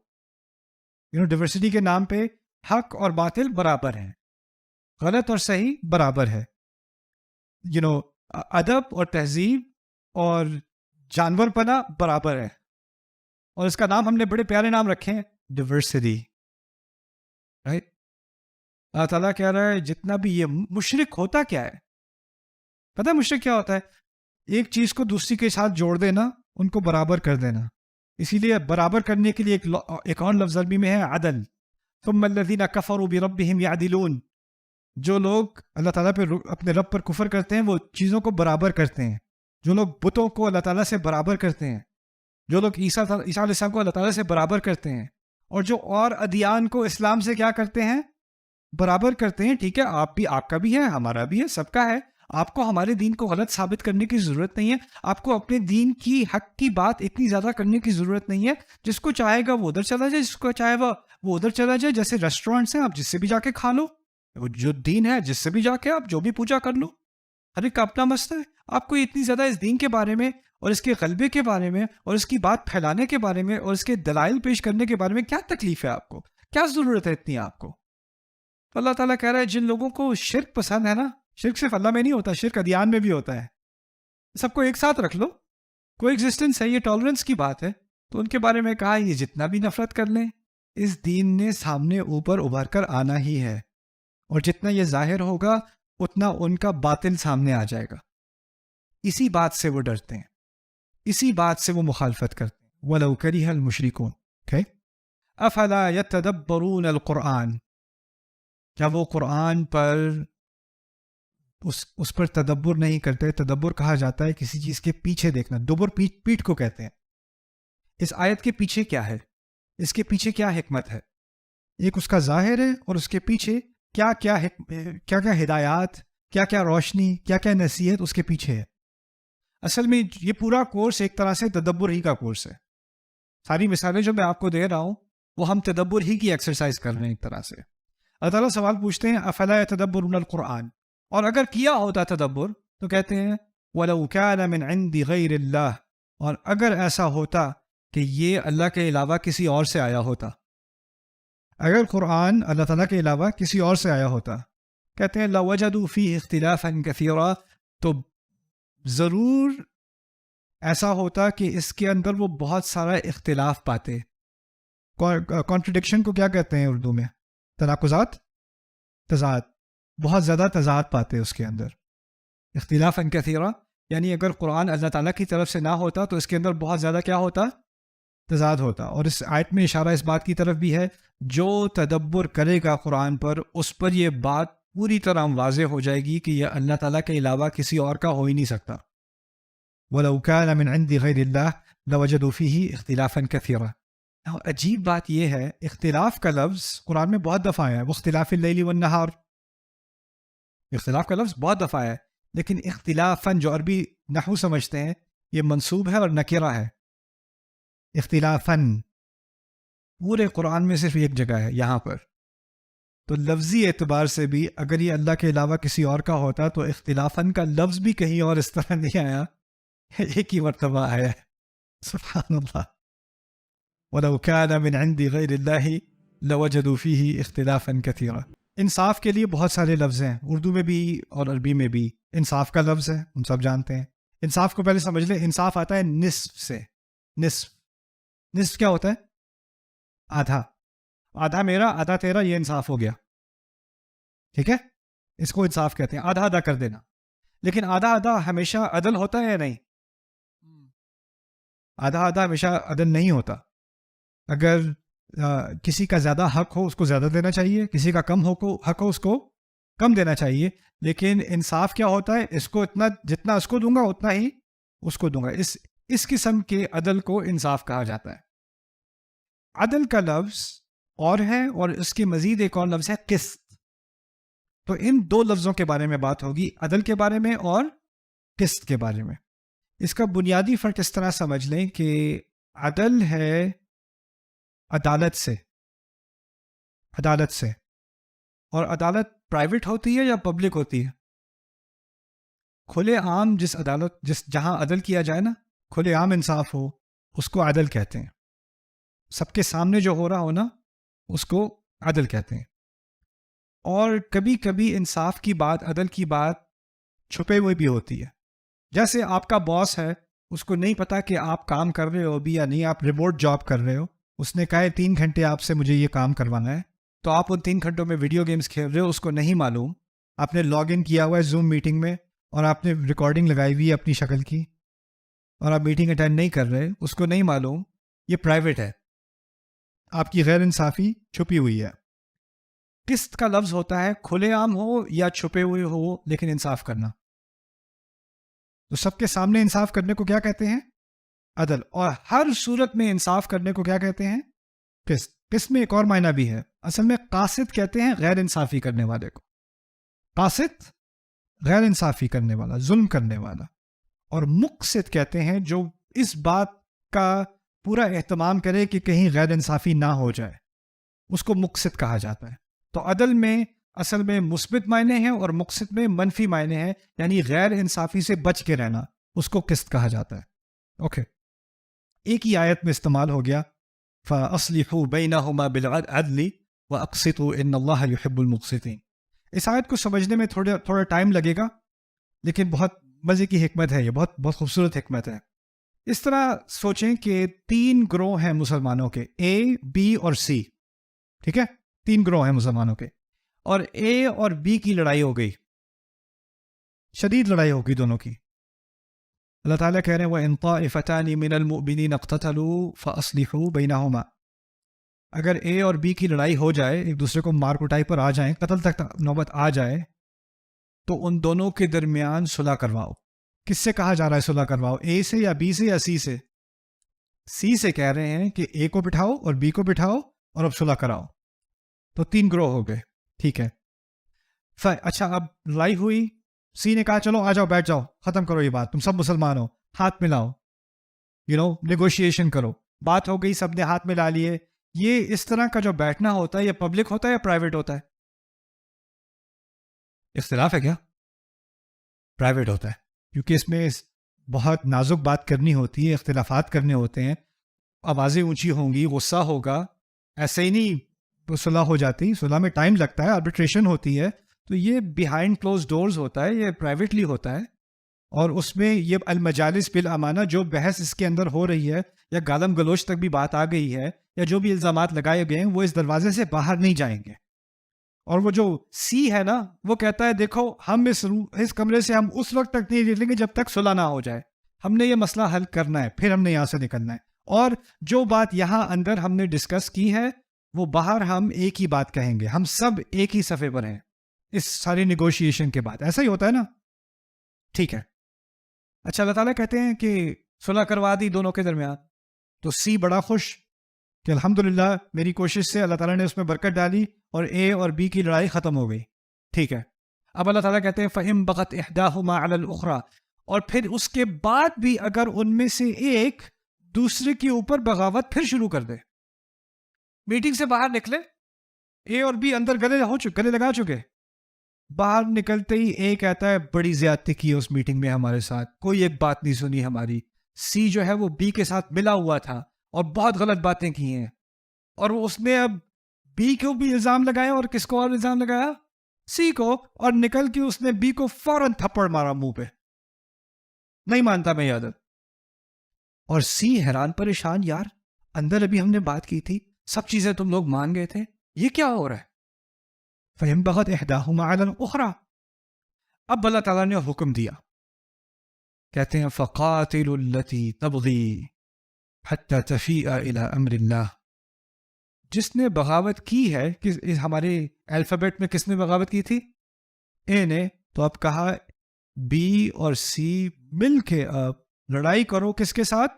ڈیورسٹی کے نام پہ حق اور باطل برابر ہیں، غلط اور صحیح برابر ہے. ادب اور تہذیب اور جانور پنا برابر ہے. اور اس کا نام ہم نے بڑے پیارے نام رکھے ہیں، ڈیورسٹی. رائٹ؟ اللہ تعالیٰ کہہ رہا ہے جتنا بھی یہ مشرک ہوتا کیا ہے؟ پتہ ہے مشرک کیا ہوتا ہے؟ ایک چیز کو دوسری کے ساتھ جوڑ دینا، ان کو برابر کر دینا. اسی لیے برابر کرنے کے لیے ایک اور لفظ عربی میں ہے عدل. ثم الذین کفروا بربہم یعدلون، جو لوگ اللہ تعالیٰ پہ اپنے رب پر کفر کرتے ہیں وہ چیزوں کو برابر کرتے ہیں، جو لوگ بتوں کو اللہ تعالیٰ سے برابر کرتے ہیں، جو لوگ عیسیٰ علیہ السلام کو اللہ تعالیٰ سے برابر کرتے ہیں، اور جو اور ادیان کو اسلام سے کیا کرتے ہیں؟ برابر کرتے ہیں. ٹھیک ہے، آپ کا بھی ہے، ہمارا بھی ہے، سب کا ہے. آپ کو ہمارے دین کو غلط ثابت کرنے کی ضرورت نہیں ہے. آپ کو اپنے دین کی حق کی بات اتنی زیادہ کرنے کی ضرورت نہیں ہے. جس کو چاہے گا وہ ادھر چلا جائے، جس کو چاہے گا وہ ادھر چلا جائے. جیسے ریسٹورینٹس ہیں، آپ جس سے بھی جا کے کھا لو. جو دین ہے جس سے بھی جا کے آپ جو بھی پوجا کر لو. ہر ایک کا اپنا مسئلہ ہے. آپ کو اتنی زیادہ اس دین کے بارے میں اور اس کے غلبے کے بارے میں اور اس کی بات پھیلانے کے بارے میں اور اس کے دلائل پیش کرنے کے بارے میں کیا تکلیف ہے؟ آپ کو کیا ضرورت ہے اتنی آپ کو؟ اللہ تعالیٰ کہہ رہا ہے جن لوگوں کو شرک پسند ہے نا، شرک صرف اللہ میں نہیں ہوتا، شرک ادیان میں بھی ہوتا ہے. سب کو ایک ساتھ رکھ لو، کوئی ایگزسٹنس ہے، یہ ٹالرنس کی بات ہے. تو ان کے بارے میں کہا یہ جتنا بھی نفرت کر لیں، اس دین نے سامنے اوپر ابھر کر آنا ہی ہے، اور جتنا یہ ظاہر ہوگا اتنا ان کا باطل سامنے آ جائے گا. اسی بات سے وہ ڈرتے ہیں، اسی بات سے وہ مخالفت کرتے ہیں. وَلَوْ كَرِهَ الْمُشْرِكُونَ. أَفَلَا يَتَّدَبَّرُونَ الْقُرْآنَ، کیا وہ قرآن پر اس پر تدبر نہیں کرتے؟ تدبر کہا جاتا ہے کسی چیز کے پیچھے دیکھنا. دبر پیٹھ کو کہتے ہیں. اس آیت کے پیچھے کیا ہے؟ اس کے پیچھے کیا حکمت ہے؟ ایک اس کا ظاہر ہے، اور اس کے پیچھے کیا کیا ہدایات، کیا کیا روشنی، کیا کیا نصیحت اس کے پیچھے ہے. اصل میں یہ پورا کورس ایک طرح سے تدبر ہی کا کورس ہے. ساری مثالیں جو میں آپ کو دے رہا ہوں وہ ہم تدبر ہی کی ایکسرسائز کر رہے ہیں ایک طرح سے. اللہ تعالیٰ سوال پوچھتے ہیں افلا يتدبرون القرآن، اور اگر کیا ہوتا تدبر تو کہتے ہیں وَلَوْ كَانَ مِنْ عِنْدِ غَيْرِ اللَّهِ، اور اگر ایسا ہوتا کہ یہ اللہ کے علاوہ کسی اور سے آیا ہوتا. اگر قرآن اللہ تعالیٰ کے علاوہ کسی اور سے آیا ہوتا، کہتے ہیں لَوَجَدُوا فِيهِ اخْتِلَافًا كَثِيرًا، تو ضرور ایسا ہوتا کہ اس کے اندر وہ بہت سارا اختلاف پاتے. کانٹرڈکشن کو کیا کہتے ہیں اردو میں؟ تناقضات، تضاد. بہت زیادہ تضاد پاتے اس کے اندر. اختلافاً کثیرا یعنی اگر قرآن اللہ تعالیٰ کی طرف سے نہ ہوتا تو اس کے اندر بہت زیادہ کیا ہوتا؟ تضاد ہوتا. اور اس آیت میں اشارہ اس بات کی طرف بھی ہے جو تدبر کرے گا قرآن پر، اس پر یہ بات پوری طرح واضح ہو جائے گی کہ یہ اللہ تعالیٰ کے علاوہ کسی اور کا ہو ہی نہیں سکتا. وَلَوْ كَانَ مِنْ عِنْدِ غَيْرِ اللَّهِ لَوَجَدُوا فِيهِ اخْتِلَافًا كَثِيرًا. عجیب بات یہ ہے، اختلاف کا لفظ قرآن میں بہت دفعہ آیا ہے. واختلاف اللیل والنہار، اختلاف کا لفظ بہت دفعہ ہے، لیکن اختلافاً جو عربی نحو سمجھتے ہیں یہ منصوب ہے اور نکرہ ہے. اختلافاً پورے قرآن میں صرف ایک جگہ ہے یہاں پر. تو لفظی اعتبار سے بھی اگر یہ اللہ کے علاوہ کسی اور کا ہوتا تو اختلافاً کا لفظ بھی کہیں اور اس طرح نہیں آیا، ایک ہی مرتبہ آیا ہے. سبحان اللہ. وَلَوْ كَانَ مِنْ عِنْدِ غَيْرِ اللَّهِ لَوَجَدُوا فِيهِ اخْتِلَافًا كَثِيرًا. انصاف کے لیے بہت سارے لفظ ہیں، اردو میں بھی اور عربی میں بھی. انصاف کا لفظ ہے، ہم سب جانتے ہیں. انصاف کو پہلے سمجھ لیں. انصاف آتا ہے نصف سے. نصف کیا ہوتا ہے؟ آدھا. آدھا میرا آدھا تیرا، یہ انصاف ہو گیا. ٹھیک ہے، اس کو انصاف کہتے ہیں، آدھا آدھا کر دینا. لیکن آدھا آدھا ہمیشہ عدل ہوتا ہے یا نہیں؟ آدھا آدھا ہمیشہ عدل نہیں ہوتا. اگر کسی کا زیادہ حق ہو اس کو زیادہ دینا چاہیے، کسی کا کم حق ہو اس کو کم دینا چاہیے. لیکن انصاف کیا ہوتا ہے؟ اس کو اتنا جتنا اس کو دوں گا اتنا ہی اس کو دوں گا. اس قسم کے عدل کو انصاف کہا جاتا ہے. عدل کا لفظ اور ہے، اور اس کے مزید ایک اور لفظ ہے قسط. تو ان دو لفظوں کے بارے میں بات ہوگی، عدل کے بارے میں اور قسط کے بارے میں. اس کا بنیادی فرق اس طرح سمجھ لیں کہ عدل ہے عدالت سے، اور عدالت پرائیویٹ ہوتی ہے یا پبلک ہوتی ہے؟ کھلے عام جہاں عدل کیا جائے نا، کھلے عام انصاف ہو، اس کو عدل کہتے ہیں. سب کے سامنے جو ہو رہا ہو نا اس کو عدل کہتے ہیں. اور کبھی کبھی انصاف کی بات، عدل کی بات چھپے ہوئے بھی ہوتی ہے. جیسے آپ کا باس ہے، اس کو نہیں پتا کہ آپ کام کر رہے ہو ابھی یا نہیں، آپ ریموٹ جاب کر رہے ہو. اس نے کہا ہے 3 گھنٹے آپ سے مجھے یہ کام کروانا ہے، تو آپ ان 3 گھنٹوں میں ویڈیو گیمز کھیل رہے ہو، اس کو نہیں معلوم. آپ نے لاگ ان کیا ہوا ہے زوم میٹنگ میں، اور آپ نے ریکارڈنگ لگائی ہوئی ہے اپنی شکل کی، اور آپ میٹنگ اٹینڈ نہیں کر رہے، اس کو نہیں معلوم. یہ پرائیویٹ ہے. آپ کی غیر انصافی چھپی ہوئی ہے. قسط کا لفظ ہوتا ہے کھلے عام ہو یا چھپے ہوئے ہو لیکن انصاف کرنا. تو سب کے سامنے انصاف کرنے کو کیا کہتے ہیں؟ عدل. اور ہر صورت میں انصاف کرنے کو کیا کہتے ہیں؟ قسط. قسط میں ایک اور معنی بھی ہے. اصل میں قاسط کہتے ہیں غیر انصافی کرنے والے کو. قاسط غیر انصافی کرنے والا، ظلم کرنے والا. اور مقسط کہتے ہیں جو اس بات کا پورا اہتمام کرے کہ کہیں غیر انصافی نہ ہو جائے، اس کو مقسط کہا جاتا ہے. تو عدل میں اصل میں مثبت معنی ہیں اور مقسط میں منفی معنی ہیں، یعنی غیر انصافی سے بچ کے رہنا، اس کو قسط کہا جاتا ہے. اوکے. ایک ہی آیت میں استعمال ہو گیا فَأَصْلِحُوا بَيْنَهُمَا بِالْعَدْلِ وَأَقْسِطُوا إِنَّ اللَّهَ يُحِبُّ الْمُقْسِطِينَ. اس آیت کو سمجھنے میں تھوڑا ٹائم لگے گا، لیکن بہت مزے کی حکمت ہے، یہ بہت خوبصورت حکمت ہے. اس طرح سوچیں کہ 3 گروہ ہیں مسلمانوں کے، اے، بی اور سی. ٹھیک ہے، 3 گروہ ہیں مسلمانوں کے، اور اے اور بی کی لڑائی ہو گئی، شدید لڑائی ہو گئی دونوں کی. اللہ تعالیٰ کہہ رہے ہیں وَإِن طَائِفَتَانِ مِنَ الْمُؤْمِنِينَ اقْتَتَلُوا فَأَصْلِحُوا بَيْنَهُمَا. اگر اے اور بی کی لڑائی ہو جائے، ایک دوسرے کو مار کٹائی پر آ جائیں، قتل تک نوبت آ جائے، تو ان دونوں کے درمیان صلح کرواؤ. کس سے کہا جا رہا ہے صلح کرواؤ؟ اے سے یا بی سے یا سی سے؟ سی سے کہہ رہے ہیں کہ اے کو بٹھاؤ اور بی کو بٹھاؤ اور اب صلح کراؤ. تو 3 گروہ ہو گئے. ٹھیک ہے. اچھا، اب لڑائی ہوئی، سی نے کہا چلو آ جاؤ، بیٹھ جاؤ، ختم کرو یہ بات، تم سب مسلمان ہو، ہاتھ ملاؤ، نیگوشیشن کرو. بات ہو گئی، سب نے ہاتھ ملا لیے. یہ اس طرح کا جو بیٹھنا ہوتا ہے یہ پبلک ہوتا ہے یا پرائیویٹ ہوتا ہے؟ اختلاف ہے کیا؟ پرائیویٹ ہوتا ہے، کیونکہ اس میں بہت نازک بات کرنی ہوتی ہے، اختلافات کرنے ہوتے ہیں، آوازیں اونچی ہوں گی، غصہ ہوگا. ایسے ہی نہیں صلح ہو جاتی، صلح میں ٹائم لگتا ہے، آربیٹریشن ہوتی ہے. تو یہ بیہائنڈ کلوز ڈورز ہوتا ہے، یہ پرائیویٹلی ہوتا ہے. اور اس میں یہ المجالس بالامانہ، جو بحث اس کے اندر ہو رہی ہے یا گالم گلوچ تک بھی بات آ گئی ہے یا جو بھی الزامات لگائے گئے ہیں، وہ اس دروازے سے باہر نہیں جائیں گے. اور وہ جو سی ہے نا، وہ کہتا ہے دیکھو ہم اس کمرے سے ہم اس وقت تک نہیں نکلیں گے جب تک صلح نہ ہو جائے. ہم نے یہ مسئلہ حل کرنا ہے، پھر ہم نے یہاں سے نکلنا ہے. اور جو بات یہاں اندر ہم نے ڈسکس کی ہے وہ باہر ہم ایک ہی بات کہیں گے، ہم سب ایک ہی صفحے پر ہیں اس ساری نیگوشیشن کے بعد. ایسا ہی ہوتا ہے نا؟ ٹھیک ہے. اچھا، اللہ تعالیٰ کہتے ہیں کہ صلح کروا دی دونوں کے درمیان، تو سی بڑا خوش کہ الحمدللہ میری کوشش سے اللہ تعالیٰ نے اس میں برکت ڈالی اور اے اور بی کی لڑائی ختم ہو گئی. ٹھیک ہے. اب اللہ تعالیٰ کہتے ہیں فَإِن بَغَتْ إِحْدَاهُمَا عَلَى الْأُخْرَى. اور پھر اس کے بعد بھی اگر ان میں سے ایک دوسرے کے اوپر بغاوت پھر شروع کر دے، میٹنگ سے باہر نکلے، اے اور بی اندر گلے لگا چکے، باہر نکلتے ہی اے کہتا ہے بڑی زیادتی کی اس میٹنگ میں ہمارے ساتھ، کوئی ایک بات نہیں سنی ہماری. سی جو ہے وہ بی کے ساتھ ملا ہوا تھا اور بہت غلط باتیں کی ہیں، اور وہ اس نے اب بی کو بھی الزام لگایا، اور کس کو اور الزام لگایا؟ سی کو. اور نکل کے اس نے بی کو فوراً تھپڑ مارا منہ پہ، نہیں مانتا میں یہ عادت. اور سی حیران پریشان، یار اندر ابھی ہم نے بات کی تھی، سب چیزیں تم لوگ مان گئے تھے، یہ کیا ہو رہا ہے؟ فَإِن بَغَتْ إِحْدَاهُمَا عَلَى الْأُخْرَى. اب اللہ تعالیٰ نے حکم دیا، کہتے ہیں فَقَاتِلُوا الَّتِي تَبْغِي حَتَّى تَفِيءَ إِلَىٰ أَمْرِ اللَّهِ. جس نے بغاوت کی ہے، ہمارے الفابیٹ میں کس نے بغاوت کی تھی؟ اے نے. تو اب کہا بی اور سی مل کے اب لڑائی کرو، کس کے ساتھ؟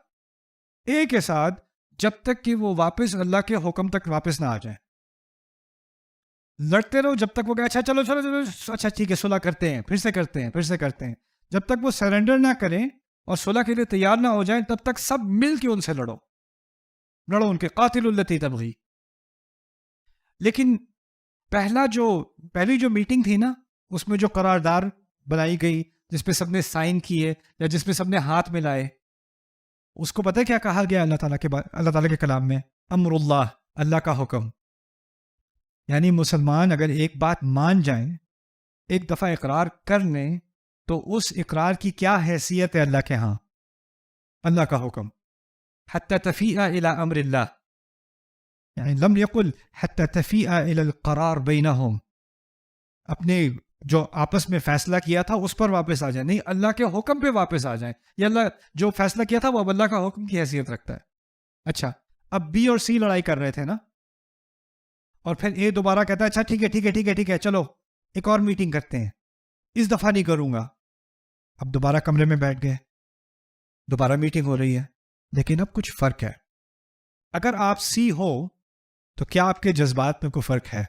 اے کے ساتھ، جب تک کہ وہ واپس اللہ کے حکم تک واپس نہ آ جائیں. لڑتے رہو جب تک وہ کہے اچھا چلو اچھا ٹھیک ہے صلح کرتے ہیں، پھر سے کرتے ہیں. جب تک وہ سرنڈر نہ کریں اور صلح کے لیے تیار نہ ہو جائیں، تب تک سب مل کے ان سے لڑو ان کے. قاتل التی تبغی. لیکن پہلی جو میٹنگ تھی نا، اس میں جو قرارداد بنائی گئی، جس پہ سب نے سائن کیے یا جس پہ سب نے ہاتھ ملائے، اس کو پتہ کیا کہا گیا اللہ تعالیٰ کے کلام میں؟ امر اللہ، اللہ کا حکم. یعنی مسلمان اگر ایک بات مان جائیں، ایک دفعہ اقرار کر لیں، تو اس اقرار کی کیا حیثیت ہے اللہ کے ہاں؟ اللہ کا حکم. حتی تفیء الی امر اللہ، یعنی لم یقل حتی تفیء الی القرار بینہم، اپنے جو آپس میں فیصلہ کیا تھا اس پر واپس آ جائیں، نہیں اللہ کے حکم پہ واپس آ جائیں. یہ اللہ جو فیصلہ کیا تھا وہ اب اللہ کا حکم کی حیثیت رکھتا ہے. اچھا، اب بی اور سی لڑائی کر رہے تھے نا، اور پھر اے دوبارہ کہتا ہے اچھا ٹھیک ہے چلو ایک اور میٹنگ کرتے ہیں، اس دفعہ نہیں کروں گا. اب دوبارہ کمرے میں بیٹھ گئے، دوبارہ میٹنگ ہو رہی ہے، لیکن اب کچھ فرق ہے. اگر آپ سی ہو تو کیا آپ کے جذبات میں کوئی فرق ہے؟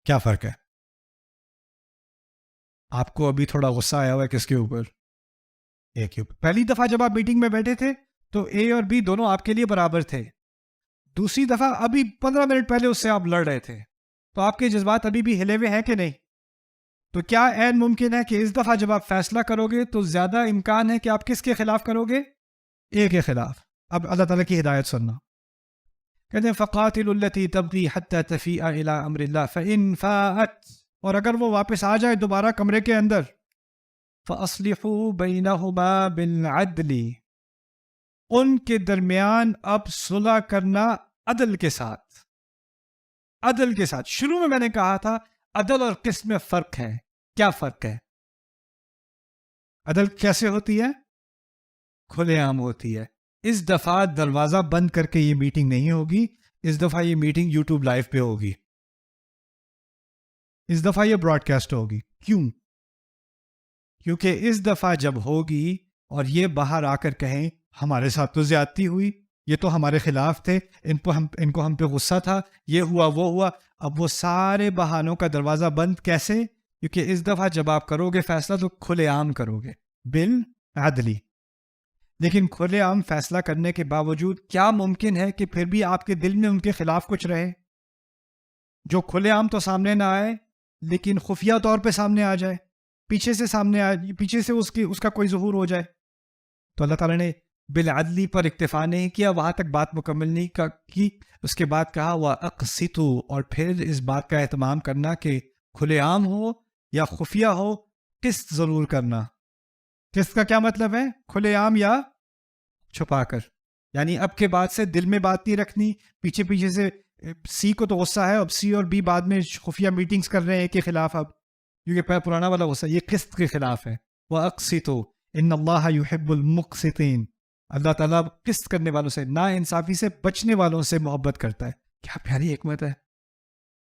کیا فرق ہے؟ آپ کو ابھی تھوڑا غصہ آیا ہوا ہے کس کے اوپر؟ اے کے اوپر. پہلی دفعہ جب آپ میٹنگ میں بیٹھے تھے تو اے اور بی دونوں آپ کے لیے برابر تھے. دوسری دفعہ ابھی 15 منٹ پہلے اس سے آپ لڑ رہے تھے، تو آپ کے جذبات ابھی بھی ہلے ہوئے ہیں کہ نہیں؟ تو کیا عین ممکن ہے کہ اس دفعہ جب آپ فیصلہ کرو گے تو زیادہ امکان ہے کہ آپ کس کے خلاف کرو گے؟ اے کے خلاف. اب اللہ تعالیٰ کی ہدایت سننا. کہتے ہیں فَقَاتِلُوا الَّتِي تَبْغِي حَتَّى تَفِيءَ إِلَىٰ أَمْرِ اللَّهِ فَإِنْ فَاءَتْ، اور اگر وہ واپس آ جائے دوبارہ کمرے کے اندر، فَأَصْلِحُوا بَيْنَهُمَا بِالْعَدْلِ، ان کے درمیان اب صلح کرنا عدل کے ساتھ. عدل کے ساتھ. شروع میں نے کہا تھا عدل اور قسط میں فرق ہے. کیا فرق ہے؟ عدل کیسے ہوتی ہے؟ کھلے عام ہوتی ہے. اس دفعہ دروازہ بند کر کے یہ میٹنگ نہیں ہوگی، اس دفعہ یہ میٹنگ یوٹیوب لائیو پہ ہوگی، اس دفعہ یہ براڈ کاسٹ ہوگی. کیوں؟ کیونکہ اس دفعہ جب ہوگی اور یہ باہر آ کر کہیں ہمارے ساتھ تو زیادتی ہوئی، یہ تو ہمارے خلاف تھے، ان کو ہم پہ غصہ تھا، یہ ہوا وہ ہوا، اب وہ سارے بہانوں کا دروازہ بند. کیسے؟ کیونکہ اس دفعہ جب آپ کرو گے فیصلہ تو کھلے عام کرو گے بالعدلی. لیکن کھلے عام فیصلہ کرنے کے باوجود کیا ممکن ہے کہ پھر بھی آپ کے دل میں ان کے خلاف کچھ رہے؟ جو کھلے عام تو سامنے نہ آئے لیکن خفیہ طور پہ سامنے آ جائے، پیچھے سے سامنے آ، پیچھے سے اس کا کوئی ظہور ہو جائے. تو اللہ تعالیٰ نے بالعدلی پر اکتفا نہیں کیا، وہاں تک بات مکمل نہیں کی. اس کے بعد کہا وَأَقْسِطُوا، اور پھر اس بات کا اہتمام کرنا کہ کھلے عام ہو یا خفیہ ہو، قسط ضرور کرنا. قسط کا کیا مطلب ہے؟ کھلے عام یا چھپا کر. یعنی اب کے بعد سے دل میں بات نہیں رکھنی، پیچھے سے. سی کو تو غصہ ہے، اب سی اور بی بعد میں خفیہ میٹنگز کر رہے ہیں ایک کے خلاف، اب کیونکہ پرانا والا غصہ یہ قسط کے خلاف ہے. وَأَقْسِطُوا إِنَّ اللَّهَ يُحِبُّ الْمُقْسِطِينَ، اللہ تعالیٰ قسط کرنے والوں سے، نا انصافی سے بچنے والوں سے محبت کرتا ہے. کیا پیاری حکمت ہے،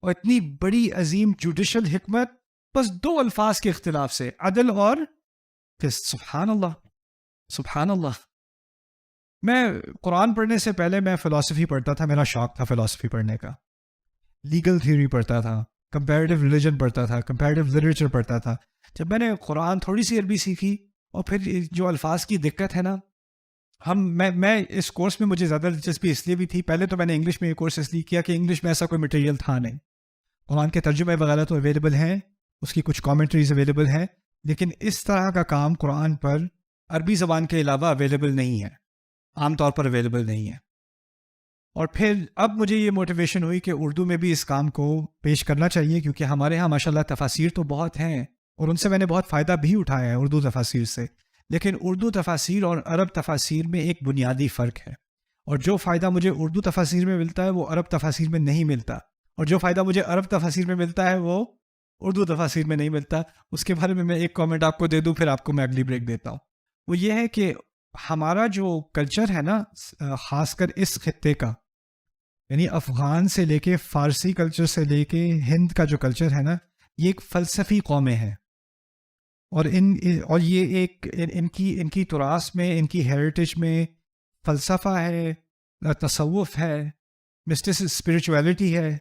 اور اتنی بڑی عظیم جوڈیشل حکمت بس دو الفاظ کے اختلاف سے، عدل اور قسط. سبحان اللہ سبحان اللہ. میں قرآن پڑھنے سے پہلے میں فلسفی پڑھتا تھا، میرا شوق تھا فلسفی پڑھنے کا. لیگل تھیوری پڑھتا تھا، کمپیریٹیو ریلیجن پڑھتا تھا، کمپیریٹیو لٹریچر پڑھتا تھا. جب میں نے قرآن تھوڑی سی عربی سیکھی اور پھر جو الفاظ کی دقت ہے نا، میں اس کورس میں مجھے زیادہ دلچسپی اس لیے بھی تھی. پہلے تو میں نے انگلش میں یہ کورس اس لیے کیا کہ انگلش میں ایسا کوئی مٹیریل تھا نہیں. قرآن کے ترجمے وغیرہ تو اویلیبل ہیں، اس کی کچھ کامنٹریز اویلیبل ہیں، لیکن اس طرح کا کام قرآن پر عربی زبان کے علاوہ اویلیبل نہیں ہے، عام طور پر اویلیبل نہیں ہے. اور پھر اب مجھے یہ موٹیویشن ہوئی کہ اردو میں بھی اس کام کو پیش کرنا چاہیے، کیونکہ ہمارے ہاں ماشاءاللہ تفاسیر تو بہت ہیں اور ان سے میں نے بہت فائدہ بھی اٹھایا ہے اردو تفاسیر سے. لیکن اردو تفاسیر اور عرب تفاسیر میں ایک بنیادی فرق ہے، اور جو فائدہ مجھے اردو تفاسیر میں ملتا ہے وہ عرب تفاسیر میں نہیں ملتا، اور جو فائدہ مجھے عرب تفاسیر میں ملتا ہے وہ اردو تفاسیر میں نہیں ملتا. اس کے بارے میں ایک کامنٹ آپ کو دے دوں، پھر آپ کو میں اگلی بریک دیتا ہوں. وہ یہ ہے کہ ہمارا جو کلچر ہے نا، خاص کر اس خطے کا، یعنی افغان سے لے کے فارسی کلچر سے لے کے ہند کا جو کلچر ہے نا، یہ ایک فلسفی قومیں ہیں. اور یہ ایک ان کی تراث میں، ان کی ہیریٹیج میں فلسفہ ہے، تصوف ہے، مسٹس اسپریچویلٹی ہے،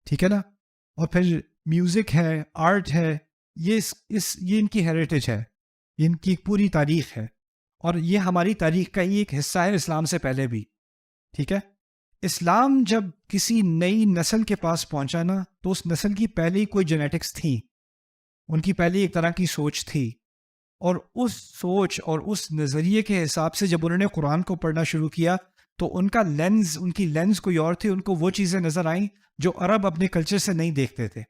ٹھیک ہے نا، اور پھر میوزک ہے، آرٹ ہے. یہ ان کی ہیریٹیج ہے، ان کی پوری تاریخ ہے، اور یہ ہماری تاریخ کا ہی ایک حصہ ہے اسلام سے پہلے بھی. ٹھیک ہے. اسلام جب کسی نئی نسل کے پاس پہنچا نا، تو اس نسل کی پہلے ہی کوئی جینیٹکس تھی، ان کی پہلے ایک طرح کی سوچ تھی، اور اس سوچ اور اس نظریے کے حساب سے جب انہوں نے قرآن کو پڑھنا شروع کیا تو ان کی لینز کوئی اور تھی. ان کو وہ چیزیں نظر آئیں جو عرب اپنے کلچر سے نہیں دیکھتے تھے.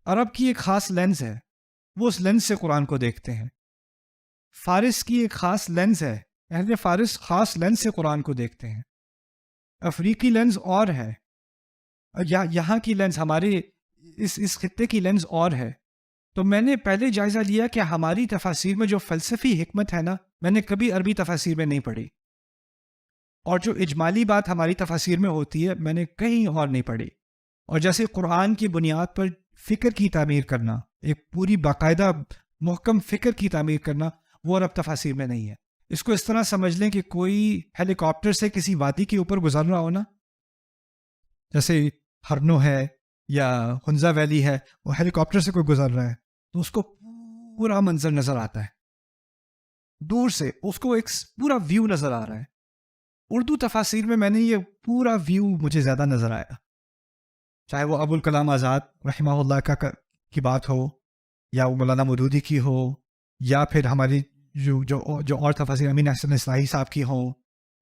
عرب کی ایک خاص لینز ہے، وہ اس لینز سے قرآن کو دیکھتے ہیں. فارس کی ایک خاص لینز ہے، اہل فارس خاص لینز سے قرآن کو دیکھتے ہیں. افریقی لینز اور ہے، یہاں کی لینز، ہمارے اس خطے کی لینز اور ہے. تو میں نے پہلے جائزہ لیا کہ ہماری تفاسیر میں جو فلسفی حکمت ہے نا، میں نے کبھی عربی تفاسیر میں نہیں پڑھی. اور جو اجمالی بات ہماری تفاسیر میں ہوتی ہے میں نے کہیں اور نہیں پڑھی. اور جیسے قرآن کی بنیاد پر فکر کی تعمیر کرنا، ایک پوری باقاعدہ محکم فکر کی تعمیر کرنا، وہ عرب تفاسیر میں نہیں ہے. اس کو اس طرح سمجھ لیں کہ کوئی ہیلی کاپٹر سے کسی وادی کے اوپر گزر رہا ہونا، جیسے ہرنو ہے یا ہنزا ویلی ہے، وہ ہیلی کاپٹر سے کوئی گزر رہا ہے تو اس کو پورا منظر نظر آتا ہے، دور سے اس کو ایک پورا ویو نظر آ رہا ہے. اردو تفاسیر میں نے یہ پورا ویو مجھے زیادہ نظر آیا، چاہے وہ ابوالکلام آزاد رحمہ اللہ کی بات ہو، یا وہ مولانا مودودی کی ہو، یا پھر ہماری جو اور تفاسیر امین احسن اصلاحی صاحب کی ہوں،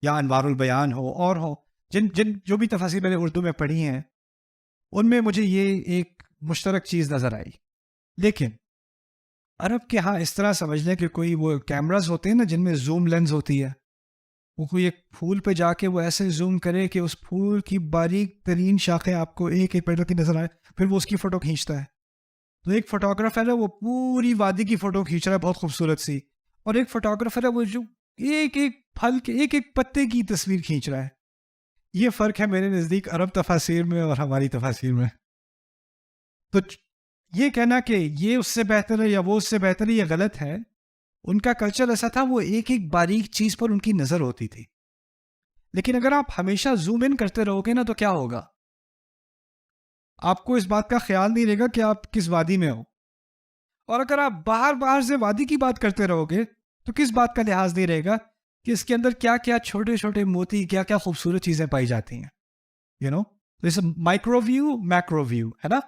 یا انوار البیان ہو، اور ہو جو بھی تفاسیر میں نے اردو میں پڑھی ہیں، ان میں مجھے یہ ایک مشترک چیز نظر آئی. لیکن عرب کے ہاں اس طرح سمجھ لیں کہ کوئی وہ کیمراز ہوتے ہیں نا جن میں زوم لینز ہوتی ہے، وہ کوئی ایک پھول پہ جا کے وہ ایسے زوم کرے کہ اس پھول کی باریک ترین شاخیں آپ کو ایک ایک پیٹر کی نظر آئے، پھر وہ اس کی فوٹو کھینچتا ہے. تو ایک فوٹوگرافر ہے وہ پوری وادی کی فوٹو کھینچ رہا ہے بہت خوبصورت سی، اور ایک فوٹوگرافر ہے وہ جو ایک ایک پھل کے ایک ایک پتے کی تصویر کھینچ رہا ہے. یہ فرق ہے میرے نزدیک عرب تفاسیر میں اور ہماری تفاسیر میں. تو یہ کہنا کہ یہ اس سے بہتر ہے یا وہ اس سے بہتر ہے یہ غلط ہے. ان کا کلچر ایسا تھا، وہ ایک ایک باریک چیز پر ان کی نظر ہوتی تھی. لیکن اگر آپ ہمیشہ زوم ان کرتے رہو گے نا تو کیا ہوگا، آپ کو اس بات کا خیال نہیں رہے گا کہ آپ کس وادی میں ہو. اور اگر آپ باہر سے وادی کی بات کرتے رہو گے تو کس بات کا لحاظ نہیں رہے گا کہ اس کے اندر کیا کیا چھوٹے چھوٹے موتی، کیا کیا خوبصورت چیزیں پائی جاتی ہیں. جیسے مائکرو ویو میکرو ویو ہے نا.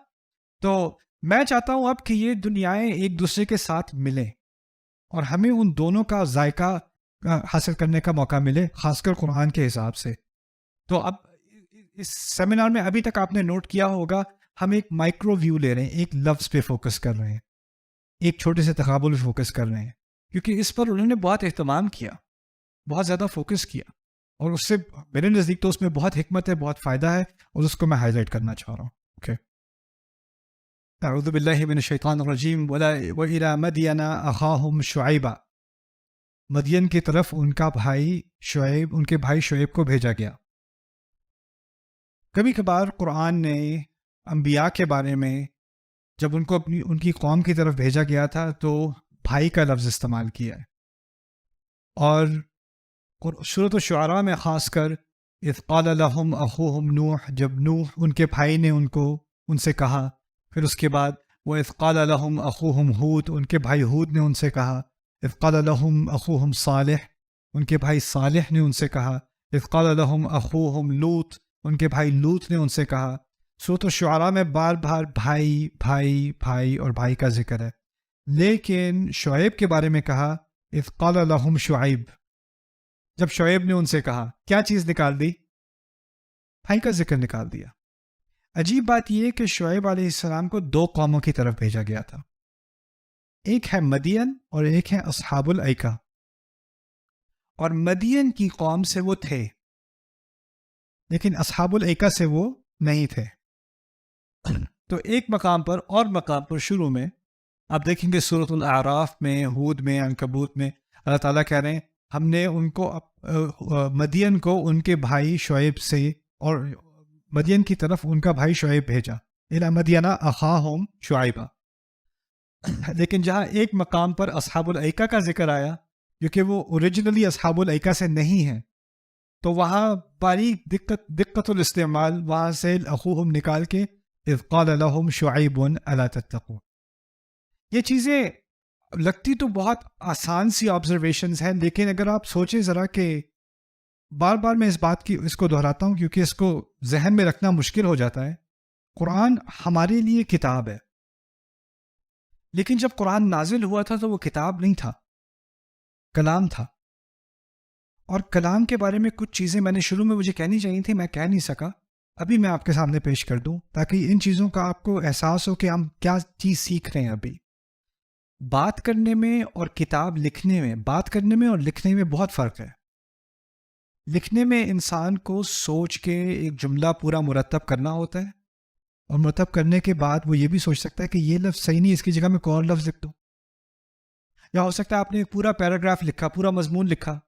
تو میں چاہتا ہوں اب کہ یہ دنیایں ایک دوسرے کے ساتھ ملیں اور ہمیں ان دونوں کا ذائقہ حاصل کرنے کا موقع ملے، خاص کر قرآن کے حساب سے. تو اب اس سیمینار میں ابھی تک آپ نے نوٹ کیا ہوگا ہم ایک مائکرو ویو لے رہے ہیں، ایک لفظ پہ فوکس کر رہے ہیں، ایک چھوٹے سے تقابل پہ فوکس کر رہے ہیں، کیونکہ اس پر انہوں نے بہت اہتمام کیا، بہت زیادہ فوکس کیا، اور اس سے میرے نزدیک تو اس میں بہت حکمت ہے، بہت فائدہ ہے، اور اس کو میں ہائی لائٹ کرنا چاہ رہا ہوں. اوکے. اعوذ باللہ من الشیطان الرجیم. وَإِلَى مَدْيَنَ أَخَاهُمْ شُعَيْبًا، مدین کی طرف ان کا بھائی شعیب، ان کے بھائی شعیب کو بھیجا گیا. کبھی کبھار قرآن نے انبیاء کے بارے میں جب ان کو ان کی قوم کی طرف بھیجا گیا تھا تو بھائی کا لفظ استعمال کیا ہے. اور سورۃ الشعراء میں خاص کر اذ قال لهم اخوهم نوح، جب نوح ان کے بھائی نے ان سے کہا، پھر اس کے بعد وَإِذْ قَالَ لَهُمْ أَخُوهُمْ ہود، ان کے بھائی ہود نے ان سے کہا. اذ قال لهم اخوهم صالح، ان کے بھائی صالح نے ان سے کہا. اذ قال لهم اخوهم لوط، ان کے بھائی لوط نے ان سے کہا. سورۃ الشعراء میں بار بار بھائی بھائی بھائی اور بھائی کا ذکر ہے. لیکن شعیب کے بارے میں کہا اذ قال لهم شعیب، جب شعیب نے ان سے کہا کیا چیز نکال دی؟ بھائی کا ذکر نکال دیا. عجیب بات یہ کہ شعیب علیہ السلام کو دو قوموں کی طرف بھیجا گیا تھا، ایک ہے مدین اور ایک ہے اصحاب الایکہ. اور مدین کی قوم سے وہ تھے لیکن اصحاب الایکہ سے وہ نہیں تھے. تو ایک مقام پر اور مقام پر شروع میں آپ دیکھیں گے سورۃ الاعراف میں، ہود میں، عنکبوت میں، اللہ تعالیٰ کہہ رہے ہیں ہم نے ان کو مدین کو ان کے بھائی شعیب سے، اور مدین کی طرف ان کا بھائی شعیب بھیجا. الی مدین اخاہم شعیبا. لیکن جہاں ایک مقام پر اصحاب الایکہ کا ذکر آیا، کیونکہ وہ اوریجنلی اصحاب الایکہ سے نہیں ہیں، تو وہاں باریک دقت الاستعمال، وہاں سے اخوہم نکال کے اذ قال لهم شعیب الا تتقون. یہ چیزیں لگتی تو بہت آسان سی آبزرویشنز ہیں، لیکن اگر آپ سوچیں ذرا کہ بار بار میں اس کو دہراتا ہوں کیونکہ اس کو ذہن میں رکھنا مشکل ہو جاتا ہے. قرآن ہمارے لیے کتاب ہے، لیکن جب قرآن نازل ہوا تھا تو وہ کتاب نہیں تھا، کلام تھا. اور کلام کے بارے میں کچھ چیزیں میں نے شروع میں مجھے کہنی چاہیے تھی، میں کہہ نہیں سکا، ابھی میں آپ کے سامنے پیش کر دوں تاکہ ان چیزوں کا آپ کو احساس ہو کہ ہم کیا چیز سیکھ رہے ہیں. ابھی بات کرنے میں اور کتاب لکھنے میں، بات کرنے میں اور لکھنے میں بہت فرق ہے. لکھنے میں انسان کو سوچ کے ایک جملہ پورا مرتب کرنا ہوتا ہے، اور مرتب کرنے کے بعد وہ یہ بھی سوچ سکتا ہے کہ یہ لفظ صحیح نہیں، اس کی جگہ میں کوئی اور لفظ لکھ دوں. یا ہو سکتا ہے آپ نے ایک پورا پیراگراف لکھا، پورا مضمون لکھا،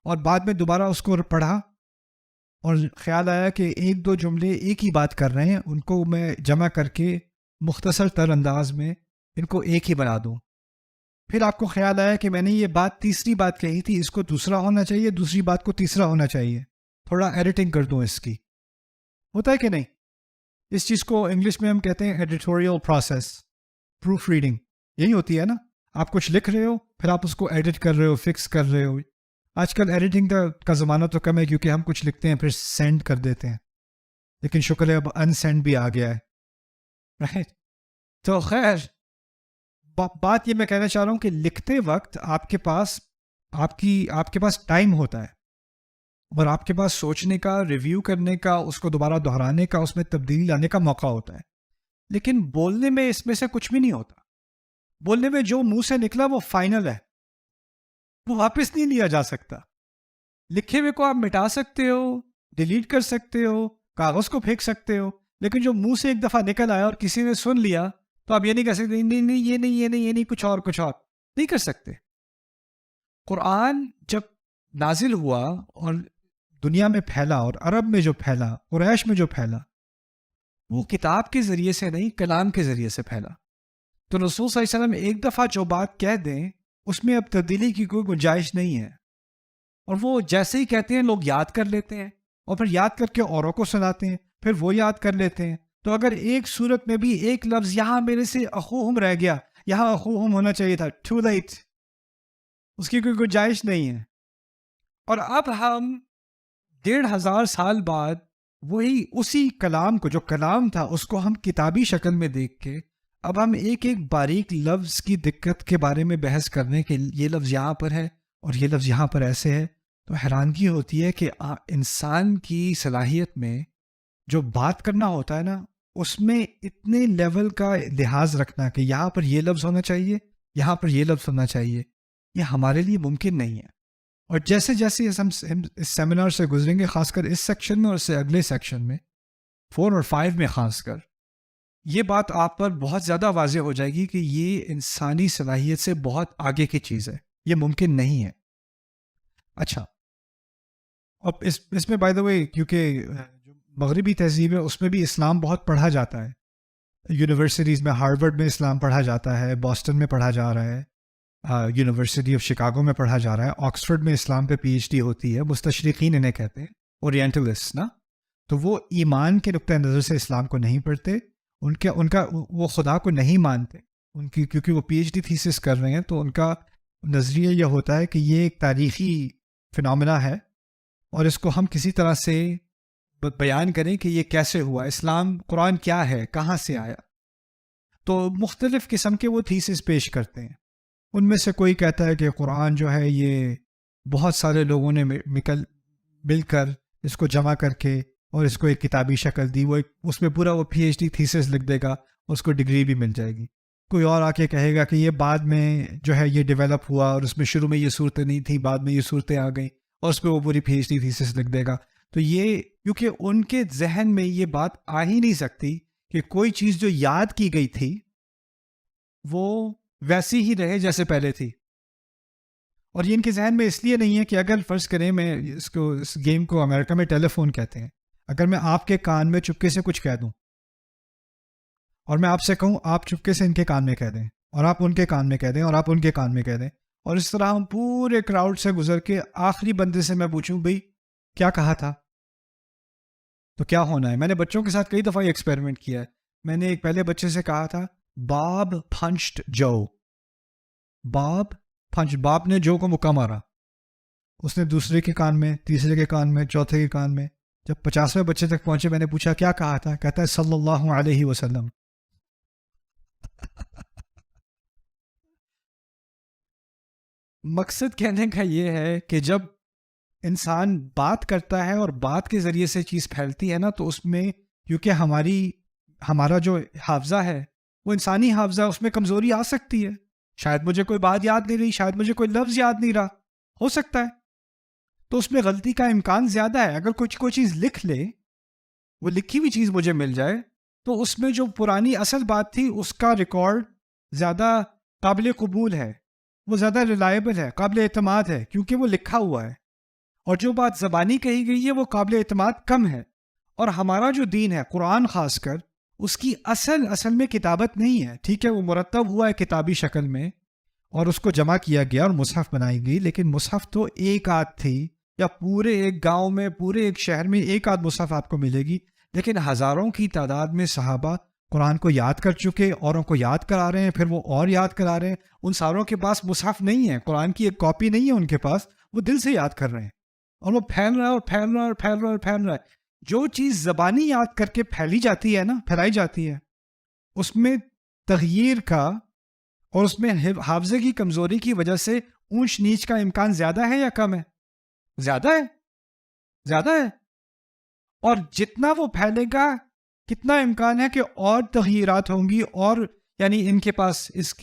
اور بعد میں دوبارہ اس کو پڑھا اور خیال آیا کہ ایک دو جملے ایک ہی بات کر رہے ہیں، ان کو میں جمع کر کے مختصر تر انداز میں ان کو ایک ہی بنا دوں. پھر آپ کو خیال آیا کہ میں نے یہ بات تیسری بات کہی تھی، اس کو دوسرا ہونا چاہیے، دوسری بات کو تیسرا ہونا چاہیے، تھوڑا ایڈیٹنگ کر دوں اس کی. ہوتا ہے کہ نہیں؟ اس چیز کو انگلش میں ہم کہتے ہیں ایڈیٹوریل پروسیس، پروف ریڈنگ. یہی ہوتی ہے نا، آپ کچھ لکھ رہے ہو پھر آپ اس کو ایڈٹ کر رہے ہو، فکس کر رہے ہو. آج کل ایڈیٹنگ کا زمانہ تو کم ہے کیونکہ ہم کچھ لکھتے ہیں پھر سینڈ کر دیتے ہیں، لیکن شکر ہے اب ان سینڈ بھی آ گیا ہے، رائٹ؟ تو خیر بات یہ میں کہنا چاہ رہا ہوں کہ لکھتے وقت آپ کے پاس ٹائم ہوتا ہے، اور آپ کے پاس سوچنے کا، ریویو کرنے کا، اس کو دوبارہ دہرانے کا، اس میں تبدیلی لانے کا موقع ہوتا ہے. لیکن بولنے میں اس میں سے کچھ بھی نہیں ہوتا. بولنے میں جو منہ سے نکلا وہ فائنل ہے، وہ واپس نہیں لیا جا سکتا. لکھے ہوئے کو آپ مٹا سکتے ہو، ڈیلیٹ کر سکتے ہو، کاغذ کو پھینک سکتے ہو، لیکن جو منہ سے ایک دفعہ نکل آیا اور کسی نے سن لیا تو آپ یہ نہیں کہہ سکتے نہیں یہ نہیں کچھ اور نہیں کر سکتے. قرآن جب نازل ہوا اور دنیا میں پھیلا، اور عرب میں جو پھیلا، قریش میں جو پھیلا، وہ کتاب کے ذریعے سے نہیں، کلام کے ذریعے سے پھیلا. تو رسول صلی اللہ علیہ وسلم ایک دفعہ جو بات کہہ دیں اس میں اب تبدیلی کی کوئی گنجائش نہیں ہے. اور وہ جیسے ہی کہتے ہیں لوگ یاد کر لیتے ہیں، اور پھر یاد کر کے اوروں کو سناتے ہیں، پھر وہ یاد کر لیتے ہیں. تو اگر ایک صورت میں بھی ایک لفظ یہاں میرے سے اخوہم رہ گیا، یہاں اخوہم ہونا چاہیے تھا، ٹو لیٹ، اس کی کوئی گنجائش نہیں ہے. اور اب ہم 1500 سال بعد وہی اسی کلام کو، جو کلام تھا، اس کو ہم کتابی شکل میں دیکھ کے اب ہم ایک ایک باریک لفظ کی دقت کے بارے میں بحث کرنے کے یہ لفظ یہاں پر ہے اور یہ لفظ یہاں پر ایسے ہے. تو حیرانگی ہوتی ہے کہ انسان کی صلاحیت میں جو بات کرنا ہوتا ہے نا، اس میں اتنے لیول کا لحاظ رکھنا کہ یہاں پر یہ لفظ ہونا چاہیے، یہاں پر یہ لفظ ہونا چاہیے، یہ ہمارے لیے ممکن نہیں ہے. اور جیسے جیسے ہم اس سیمینار سے گزریں گے، خاص کر اس سیکشن میں اور اس سے اگلے سیکشن میں 4 اور 5 میں خاص کر، یہ بات آپ پر بہت زیادہ واضح ہو جائے گی کہ یہ انسانی صلاحیت سے بہت آگے کی چیز ہے، یہ ممکن نہیں ہے. اچھا، اب اس میں بائی دا وے، کیونکہ جو مغربی تہذیب ہے اس میں بھی اسلام بہت پڑھا جاتا ہے. یونیورسٹیز میں، ہارورڈ میں اسلام پڑھا جاتا ہے، بoston میں پڑھا جا رہا ہے، یونیورسٹی آف شکاگو میں پڑھا جا رہا ہے، آکسفورڈ میں اسلام پہ PhD ہوتی ہے. مستشرقین انہیں کہتے ہیں، اورینٹلسٹ نا. تو وہ ایمان کے نقطۂ نظر سے اسلام کو نہیں پڑھتے، ان کا وہ خدا کو نہیں مانتے ان کی، کیونکہ وہ PhD تھیسس کر رہے ہیں. تو ان کا نظریہ یہ ہوتا ہے کہ یہ ایک تاریخی فنامنا ہے اور اس کو ہم کسی طرح سے بیان کریں کہ یہ کیسے ہوا، اسلام، قرآن کیا ہے، کہاں سے آیا. تو مختلف قسم کے وہ تھیسس پیش کرتے ہیں. ان میں سے کوئی کہتا ہے کہ قرآن جو ہے یہ بہت سارے لوگوں نے مل کر اس کو جمع کر کے اور اس کو ایک کتابی شکل دی، وہ اس میں پورا وہ PhD تھیسس لکھ دے گا، اس کو ڈگری بھی مل جائے گی. کوئی اور آ کے کہے گا کہ یہ بعد میں جو ہے یہ ڈیولپ ہوا اور اس میں شروع میں یہ صورتیں نہیں تھیں، بعد میں یہ صورتیں آ گئیں، اور اس پہ وہ پوری PhD تھیسس لکھ دے گا. تو یہ کیونکہ ان کے ذہن میں یہ بات آ ہی نہیں سکتی کہ کوئی چیز جو یاد کی گئی تھی وہ ویسی ہی رہے جیسے پہلے تھی. اور یہ ان کے ذہن میں اس لیے نہیں ہے کہ اگر فرض کریں، میں اس گیم کو امریکہ میں ٹیلی فون کہتے ہیں، اگر میں آپ کے کان میں چپکے سے کچھ کہہ دوں اور میں آپ سے کہوں آپ چپکے سے ان کے کان میں کہہ دیں، اور آپ ان کے کان میں کہہ دیں، اور آپ ان کے کان میں کہہ دیں، اور اس طرح ہم پورے کراؤڈ سے گزر کے آخری بندے سے میں پوچھوں بھئی کیا کہا تھا، تو کیا ہونا ہے؟ میں نے بچوں کے ساتھ کئی دفعہ یہ ایکسپیریمنٹ کیا ہے. میں نے ایک پہلے بچے سے کہا تھا باب پنچڈ جو، باب نے جو کو مکہ مارا. اس نے دوسرے کے کان میں، تیسرے کے کان میں، چوتھے کے کان میں. جب 50ویں بچے تک پہنچے میں نے پوچھا کیا کہا تھا، کہتا ہے صلی اللہ علیہ وسلم. مقصد کہنے کا یہ ہے کہ جب انسان بات کرتا ہے اور بات کے ذریعے سے چیز پھیلتی ہے نا، تو اس میں کیونکہ ہمارا جو حافظہ ہے وہ انسانی حافظہ، اس میں کمزوری آ سکتی ہے. شاید مجھے کوئی بات یاد نہیں رہی، شاید مجھے کوئی لفظ یاد نہیں رہا، ہو سکتا ہے. تو اس میں غلطی کا امکان زیادہ ہے. اگر کوئی چیز لکھ لے، وہ لکھی ہوئی چیز مجھے مل جائے، تو اس میں جو پرانی اصل بات تھی اس کا ریکارڈ زیادہ قابل قبول ہے، وہ زیادہ ریلائبل ہے، قابل اعتماد ہے، کیونکہ وہ لکھا ہوا ہے. اور جو بات زبانی کہی گئی ہے وہ قابل اعتماد کم ہے. اور ہمارا جو دین ہے قرآن خاص کر، اس کی اصل میں کتابت نہیں ہے. ٹھیک ہے وہ مرتب ہوا ہے کتابی شکل میں اور اس کو جمع کیا گیا اور مصحف بنائی گئی، لیکن مصحف تو ایک آدھ تھی، یا پورے ایک گاؤں میں پورے ایک شہر میں ایک آدھ مصحف آپ کو ملے گی. لیکن ہزاروں کی تعداد میں صحابہ قرآن کو یاد کر چکے، اوروں کو یاد کرا رہے ہیں، پھر وہ اور یاد کرا رہے ہیں. ان ساروں کے پاس مصحف نہیں ہے، قرآن کی ایک کاپی نہیں ہے ان کے پاس، وہ دل سے یاد کر رہے ہیں اور وہ پھیل رہا ہے اور پھیل رہا ہے اور پھیل رہا ہے اور پھیل رہا ہے. جو چیز زبانی یاد کر کے پھیلائی جاتی ہے اس میں تغییر کا اور اس میں حافظے کی کمزوری کی وجہ سے اونچ نیچ کا امکان زیادہ ہے یا کم ہے؟ زیادہ ہے. اور جتنا وہ پھیلے گا کتنا امکان ہے کہ اور تغییرات ہوں گی، اور یعنی ان کے پاس اس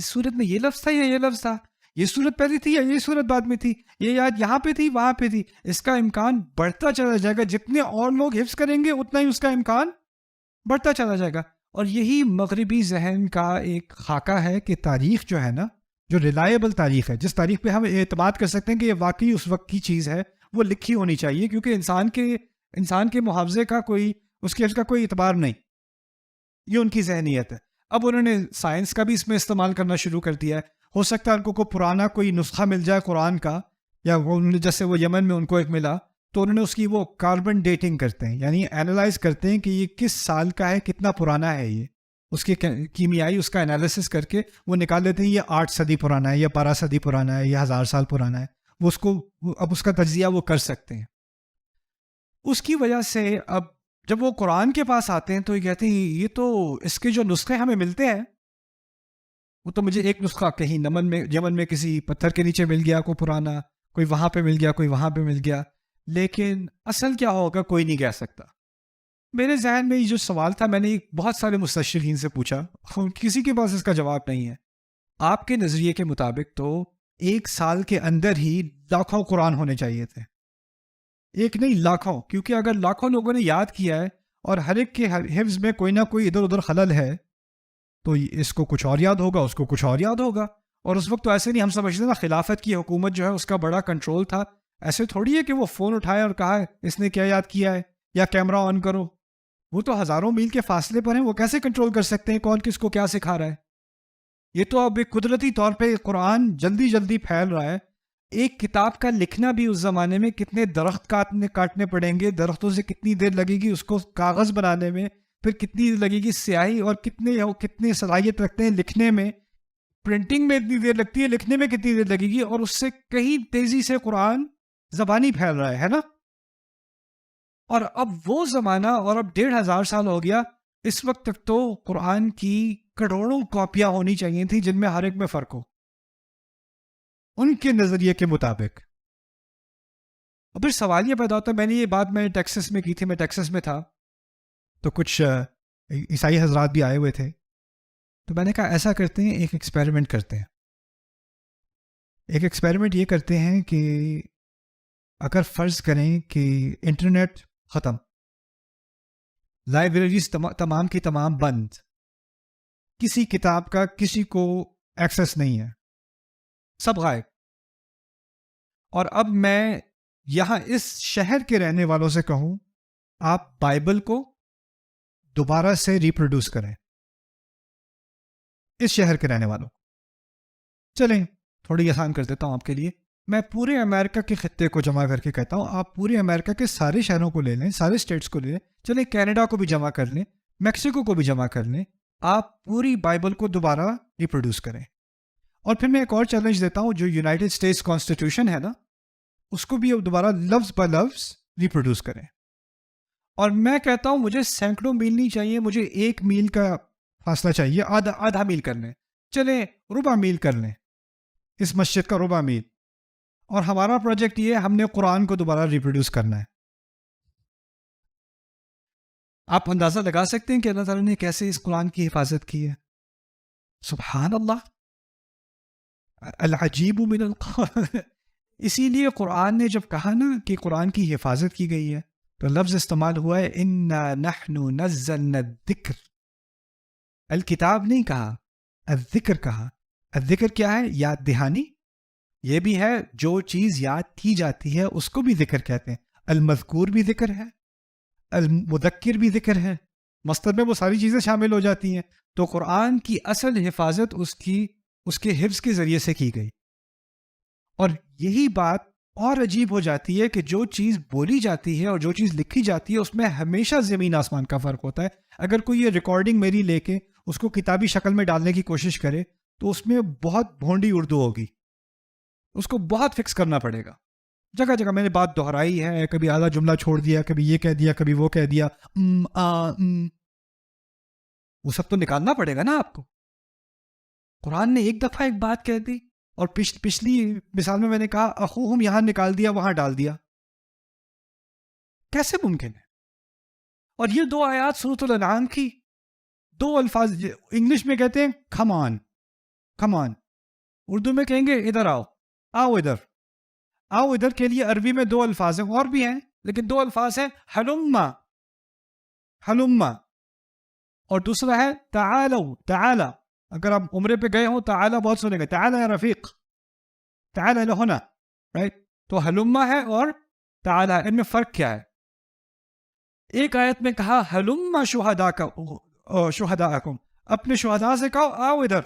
صورت میں یہ لفظ تھا یا یہ لفظ تھا، یہ صورت پہلی تھی یا یہ صورت بعد میں تھی، یہ یاد یہاں پہ تھی وہاں پہ تھی. اس کا امکان بڑھتا چلا جائے گا، جتنے اور لوگ حفظ کریں گے اتنا ہی اس کا امکان بڑھتا چلا جائے گا. اور یہی مغربی ذہن کا ایک خاکہ ہے کہ تاریخ جو ہے نا، جو ریلائبل تاریخ ہے، جس تاریخ پہ ہم اعتماد کر سکتے ہیں کہ یہ واقعی اس وقت کی چیز ہے، وہ لکھی ہونی چاہیے، کیونکہ انسان کے محافظے کا اس کا کوئی اعتبار نہیں. یہ ان کی ذہنیت ہے. اب انہوں نے سائنس کا بھی اس میں استعمال کرنا شروع کر دیا ہے. ہو سکتا ہے ان کو پرانا کوئی نسخہ مل جائے قرآن کا، یا جیسے وہ یمن میں ان کو ایک ملا تو انہوں نے اس کی وہ کاربن ڈیٹنگ کرتے ہیں، یعنی اینالائز کرتے ہیں کہ یہ کس سال کا ہے، کتنا پرانا ہے، یہ اس کے کیمیائی اس کا انالیسس کر کے وہ نکال لیتے ہیں یہ 8 صدی پرانا ہے، یا 12 صدی پرانا ہے، یا 1000 سال پرانا ہے. وہ اس کو اب اس کا تجزیہ وہ کر سکتے ہیں. اس کی وجہ سے اب جب وہ قرآن کے پاس آتے ہیں تو یہ کہتے ہیں یہ تو اس کے جو نسخے ہمیں ملتے ہیں، وہ تو مجھے ایک نسخہ کہیں یمن میں کسی پتھر کے نیچے مل گیا، کوئی پرانا، کوئی وہاں پہ مل گیا، کوئی وہاں پہ مل گیا، لیکن اصل کیا ہوگا کوئی نہیں کہہ سکتا. میرے ذہن میں یہ جو سوال تھا میں نے بہت سارے مستشرقین سے پوچھا، کسی کے پاس اس کا جواب نہیں ہے. آپ کے نظریے کے مطابق تو 1 سال کے اندر ہی لاکھوں قرآن ہونے چاہیے تھے. ایک نہیں، لاکھوں. کیونکہ اگر لاکھوں لوگوں نے یاد کیا ہے اور ہر ایک کے حفظ میں کوئی نہ کوئی ادھر ادھر خلل ہے، تو اس کو کچھ اور یاد ہوگا، اس کو کچھ اور یاد ہوگا. اور اس وقت تو ایسے نہیں، ہم سمجھتے نا خلافت کی حکومت جو ہے اس کا بڑا کنٹرول تھا. ایسے تھوڑی ہے کہ وہ فون اٹھایا اور کہا ہے اس نے کیا یاد کیا ہے یا کیمرہ آن کرو. وہ تو ہزاروں میل کے فاصلے پر ہیں، وہ کیسے کنٹرول کر سکتے ہیں کون کس کو کیا سکھا رہا ہے. یہ تو اب ایک قدرتی طور پہ قرآن جلدی پھیل رہا ہے. ایک کتاب کا لکھنا بھی اس زمانے میں کتنے درخت کاٹنے پڑیں گے، درختوں سے کتنی دیر لگے گی اس کو کاغذ بنانے میں، پھر کتنی دیر لگے گی سیاہی، اور کتنے صلاحیت رکھتے ہیں لکھنے میں. پرنٹنگ میں اتنی دیر لگتی ہے، لکھنے میں کتنی دیر لگے گی، اور اس سے کہیں تیزی سے قرآن زبانی پھیل رہا ہے نا. اور اب وہ زمانہ، اور اب 1500 سال ہو گیا، اس وقت تک تو قرآن کی کروڑوں کاپیاں ہونی چاہیے تھیں جن میں ہر ایک میں فرق ہو ان کے نظریے کے مطابق. اور پھر سوال یہ پیدا ہوتا ہے، میں نے یہ بات میں ٹیکسس میں کی تھی، میں ٹیکسس میں تھا تو کچھ عیسائی حضرات بھی آئے ہوئے تھے، تو میں نے کہا ایسا کرتے ہیں، ایک ایکسپیریمنٹ کرتے ہیں. ایک ایکسپیریمنٹ یہ کرتے ہیں کہ اگر فرض کریں کہ انٹرنیٹ ختم، لائبریریز تمام کی تمام بند، کسی کتاب کا کسی کو ایکسیس نہیں ہے، سب غائب، اور اب میں یہاں اس شہر کے رہنے والوں سے کہوں آپ بائبل کو دوبارہ سے ریپروڈیوس کریں، اس شہر کے رہنے والوں، چلیں تھوڑی آسان کر دیتا ہوں آپ کے لیے. میں پورے امریکہ کے خطے کو جمع کر کے کہتا ہوں آپ پورے امریکہ کے سارے شہروں کو لے لیں، سارے اسٹیٹس کو لے لیں، چلیں کینیڈا کو بھی جمع کر لیں، میکسیکو کو بھی جمع کر لیں، آپ پوری بائبل کو دوبارہ ریپروڈیوس کریں. اور پھر میں ایک اور چیلنج دیتا ہوں، جو یونائٹڈ اسٹیٹس کانسٹیٹیوشن ہے نا، اس کو بھی اب دوبارہ لفظ بہ لفظ ریپروڈیوس کریں. اور میں کہتا ہوں مجھے سینکڑوں میل نہیں چاہیے، مجھے 1 میل کا فاصلہ چاہیے، آدھا میل کر لیں، چلیں ربع میل کر لیں، اس مسجد کا ربع میل. اور ہمارا پروجیکٹ یہ ہے، ہم نے قرآن کو دوبارہ ریپروڈیوس کرنا ہے. آپ اندازہ لگا سکتے ہیں کہ اللہ تعالیٰ نے کیسے اس قرآن کی حفاظت کی ہے. سبحان اللہ، العجیب من القرآن. اسی لیے قرآن نے جب کہا نا کہ قرآن کی حفاظت کی گئی ہے تو لفظ استعمال ہوا ہے انا نحن نزلنا الذکر. الکتاب نہیں کہا، الذکر کہا. الذکر کیا ہے؟ یاد دہانی. یہ بھی ہے جو چیز یاد کی جاتی ہے اس کو بھی ذکر کہتے ہیں. المذکور بھی ذکر ہے, المذکر بھی ذکر ہے, مصدر میں وہ ساری چیزیں شامل ہو جاتی ہیں. تو قرآن کی اصل حفاظت اس کے حفظ کے ذریعے سے کی گئی. اور یہی بات اور عجیب ہو جاتی ہے کہ جو چیز بولی جاتی ہے اور جو چیز لکھی جاتی ہے اس میں ہمیشہ زمین آسمان کا فرق ہوتا ہے. اگر کوئی یہ ریکارڈنگ میری لے کے اس کو کتابی شکل میں ڈالنے کی کوشش کرے تو اس میں بہت بھونڈی اردو ہوگی, اس کو بہت فکس کرنا پڑے گا. جگہ جگہ میں نے بات دہرائی ہے, کبھی آدھا جملہ چھوڑ دیا, کبھی یہ کہہ دیا, کبھی وہ کہہ دیا, وہ سب تو نکالنا پڑے گا نا آپ کو. قرآن نے ایک دفعہ ایک بات کہہ دی اور پچھلی مثال میں نے کہا اخوہم یہاں نکال دیا, وہاں ڈال دیا. کیسے ممکن ہے؟ اور یہ 2 آیات سورۃ الانعام کی 2 الفاظ انگلش میں کہتے ہیں کم آن, کم آن, اردو میں کہیں گے ادھر آؤ, آؤ ادھر, آؤ ادھر کے لیے عربی میں 2 الفاظ ہیں, اور بھی ہیں لیکن 2 الفاظ ہیں, حلما, حلما, اور دوسرا ہے تعالو, تعالی. اگر آپ عمرے پہ گئے ہوں تعالی بہت سنیں گے, تعالی یا رفیق, تعالی لہنا, رائٹ. تو حلما ہے اور تعالی, ان میں فرق کیا ہے؟ ایک آیت میں کہا حلما شہداءکم, اپنے شہداء سے کہو آؤ ادھر,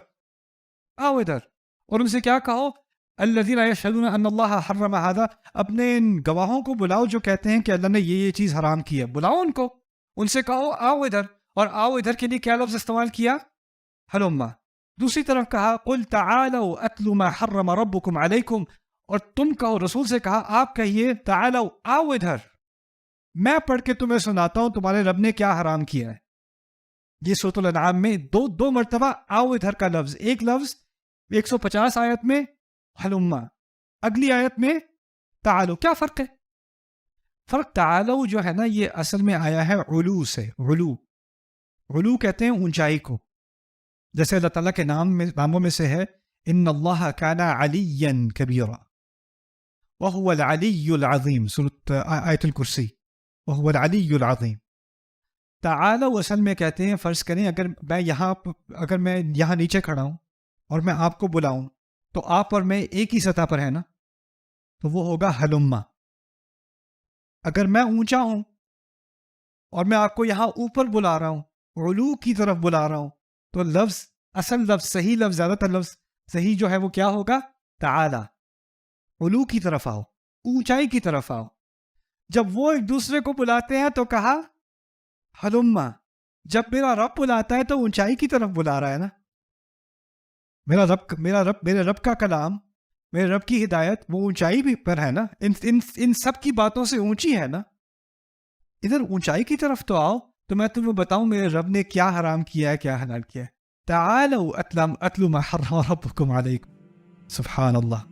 آؤ ادھر. اور ان سے کیا کہو؟ الذین یشہدون ان اللہ حرم ھذا, اپنے ان گواہوں کو بلاؤ جو کہتے ہیں کہ اللہ نے یہ چیز حرام کی ہے, بلاؤ ان کو, ان سے کہو آؤ ادھر. اور آؤ ادھر کے لیے کیا لفظ استعمال کیا؟ حلما. دوسری طرف کہا قل تعالوا اتل ما حرم ربکم علیکم, اور تم کہو, رسول سے کہا آپ کہیے تعالوا, آؤ ادھر, میں پڑھ کے تمہیں سناتا ہوں تمہارے رب نے کیا حرام کیا ہے. یہ سورۃ الانعام میں دو مرتبہ آؤ ادھر کا لفظ, ایک لفظ 150 آیت میں حلما, اگلی آیت میں تعالو. کیا فرق ہے؟ فرق تعالو جو ہے نا یہ اصل میں آیا ہے علو سے. علو, علو کہتے ہیں اونچائی کو, جیسے اللہ تعالیٰ کے ناموں میں سے ہے ان اللہ کان علیا کبیرا وهو العلی العظیم, سورۃ آیت الکرسی, وهو العلی العظیم. تعالو اصل میں کہتے ہیں, فرض کریں اگر میں یہاں نیچے کھڑا ہوں اور میں آپ کو بلاؤں تو آپ اور میں ایک ہی سطح پر ہے نا, تو وہ ہوگا حلما. اگر میں اونچا ہوں اور میں آپ کو یہاں اوپر بلا رہا ہوں, علو کی طرف بلا رہا ہوں, تو لفظ, اصل لفظ, صحیح لفظ, زیادہ تر لفظ صحیح جو ہے وہ کیا ہوگا؟ تعالی. علو کی طرف آؤ, اونچائی کی طرف آؤ. جب وہ ایک دوسرے کو بلاتے ہیں تو کہا حلما. جب میرا رب بلاتا ہے تو اونچائی کی طرف بلا رہا ہے نا. میرے رب کا کلام, میرے رب کی ہدایت وہ اونچائی بھی پر ہے نا, ان سب کی باتوں سے اونچی ہے نا. ادھر اونچائی کی طرف تو آؤ, تو میں تمہیں بتاؤں میرے رب نے کیا حرام کیا ہے, کیا حلال کیا ہے. تعالوا اتل ما حرم ربکم علیکم. سبحان اللہ.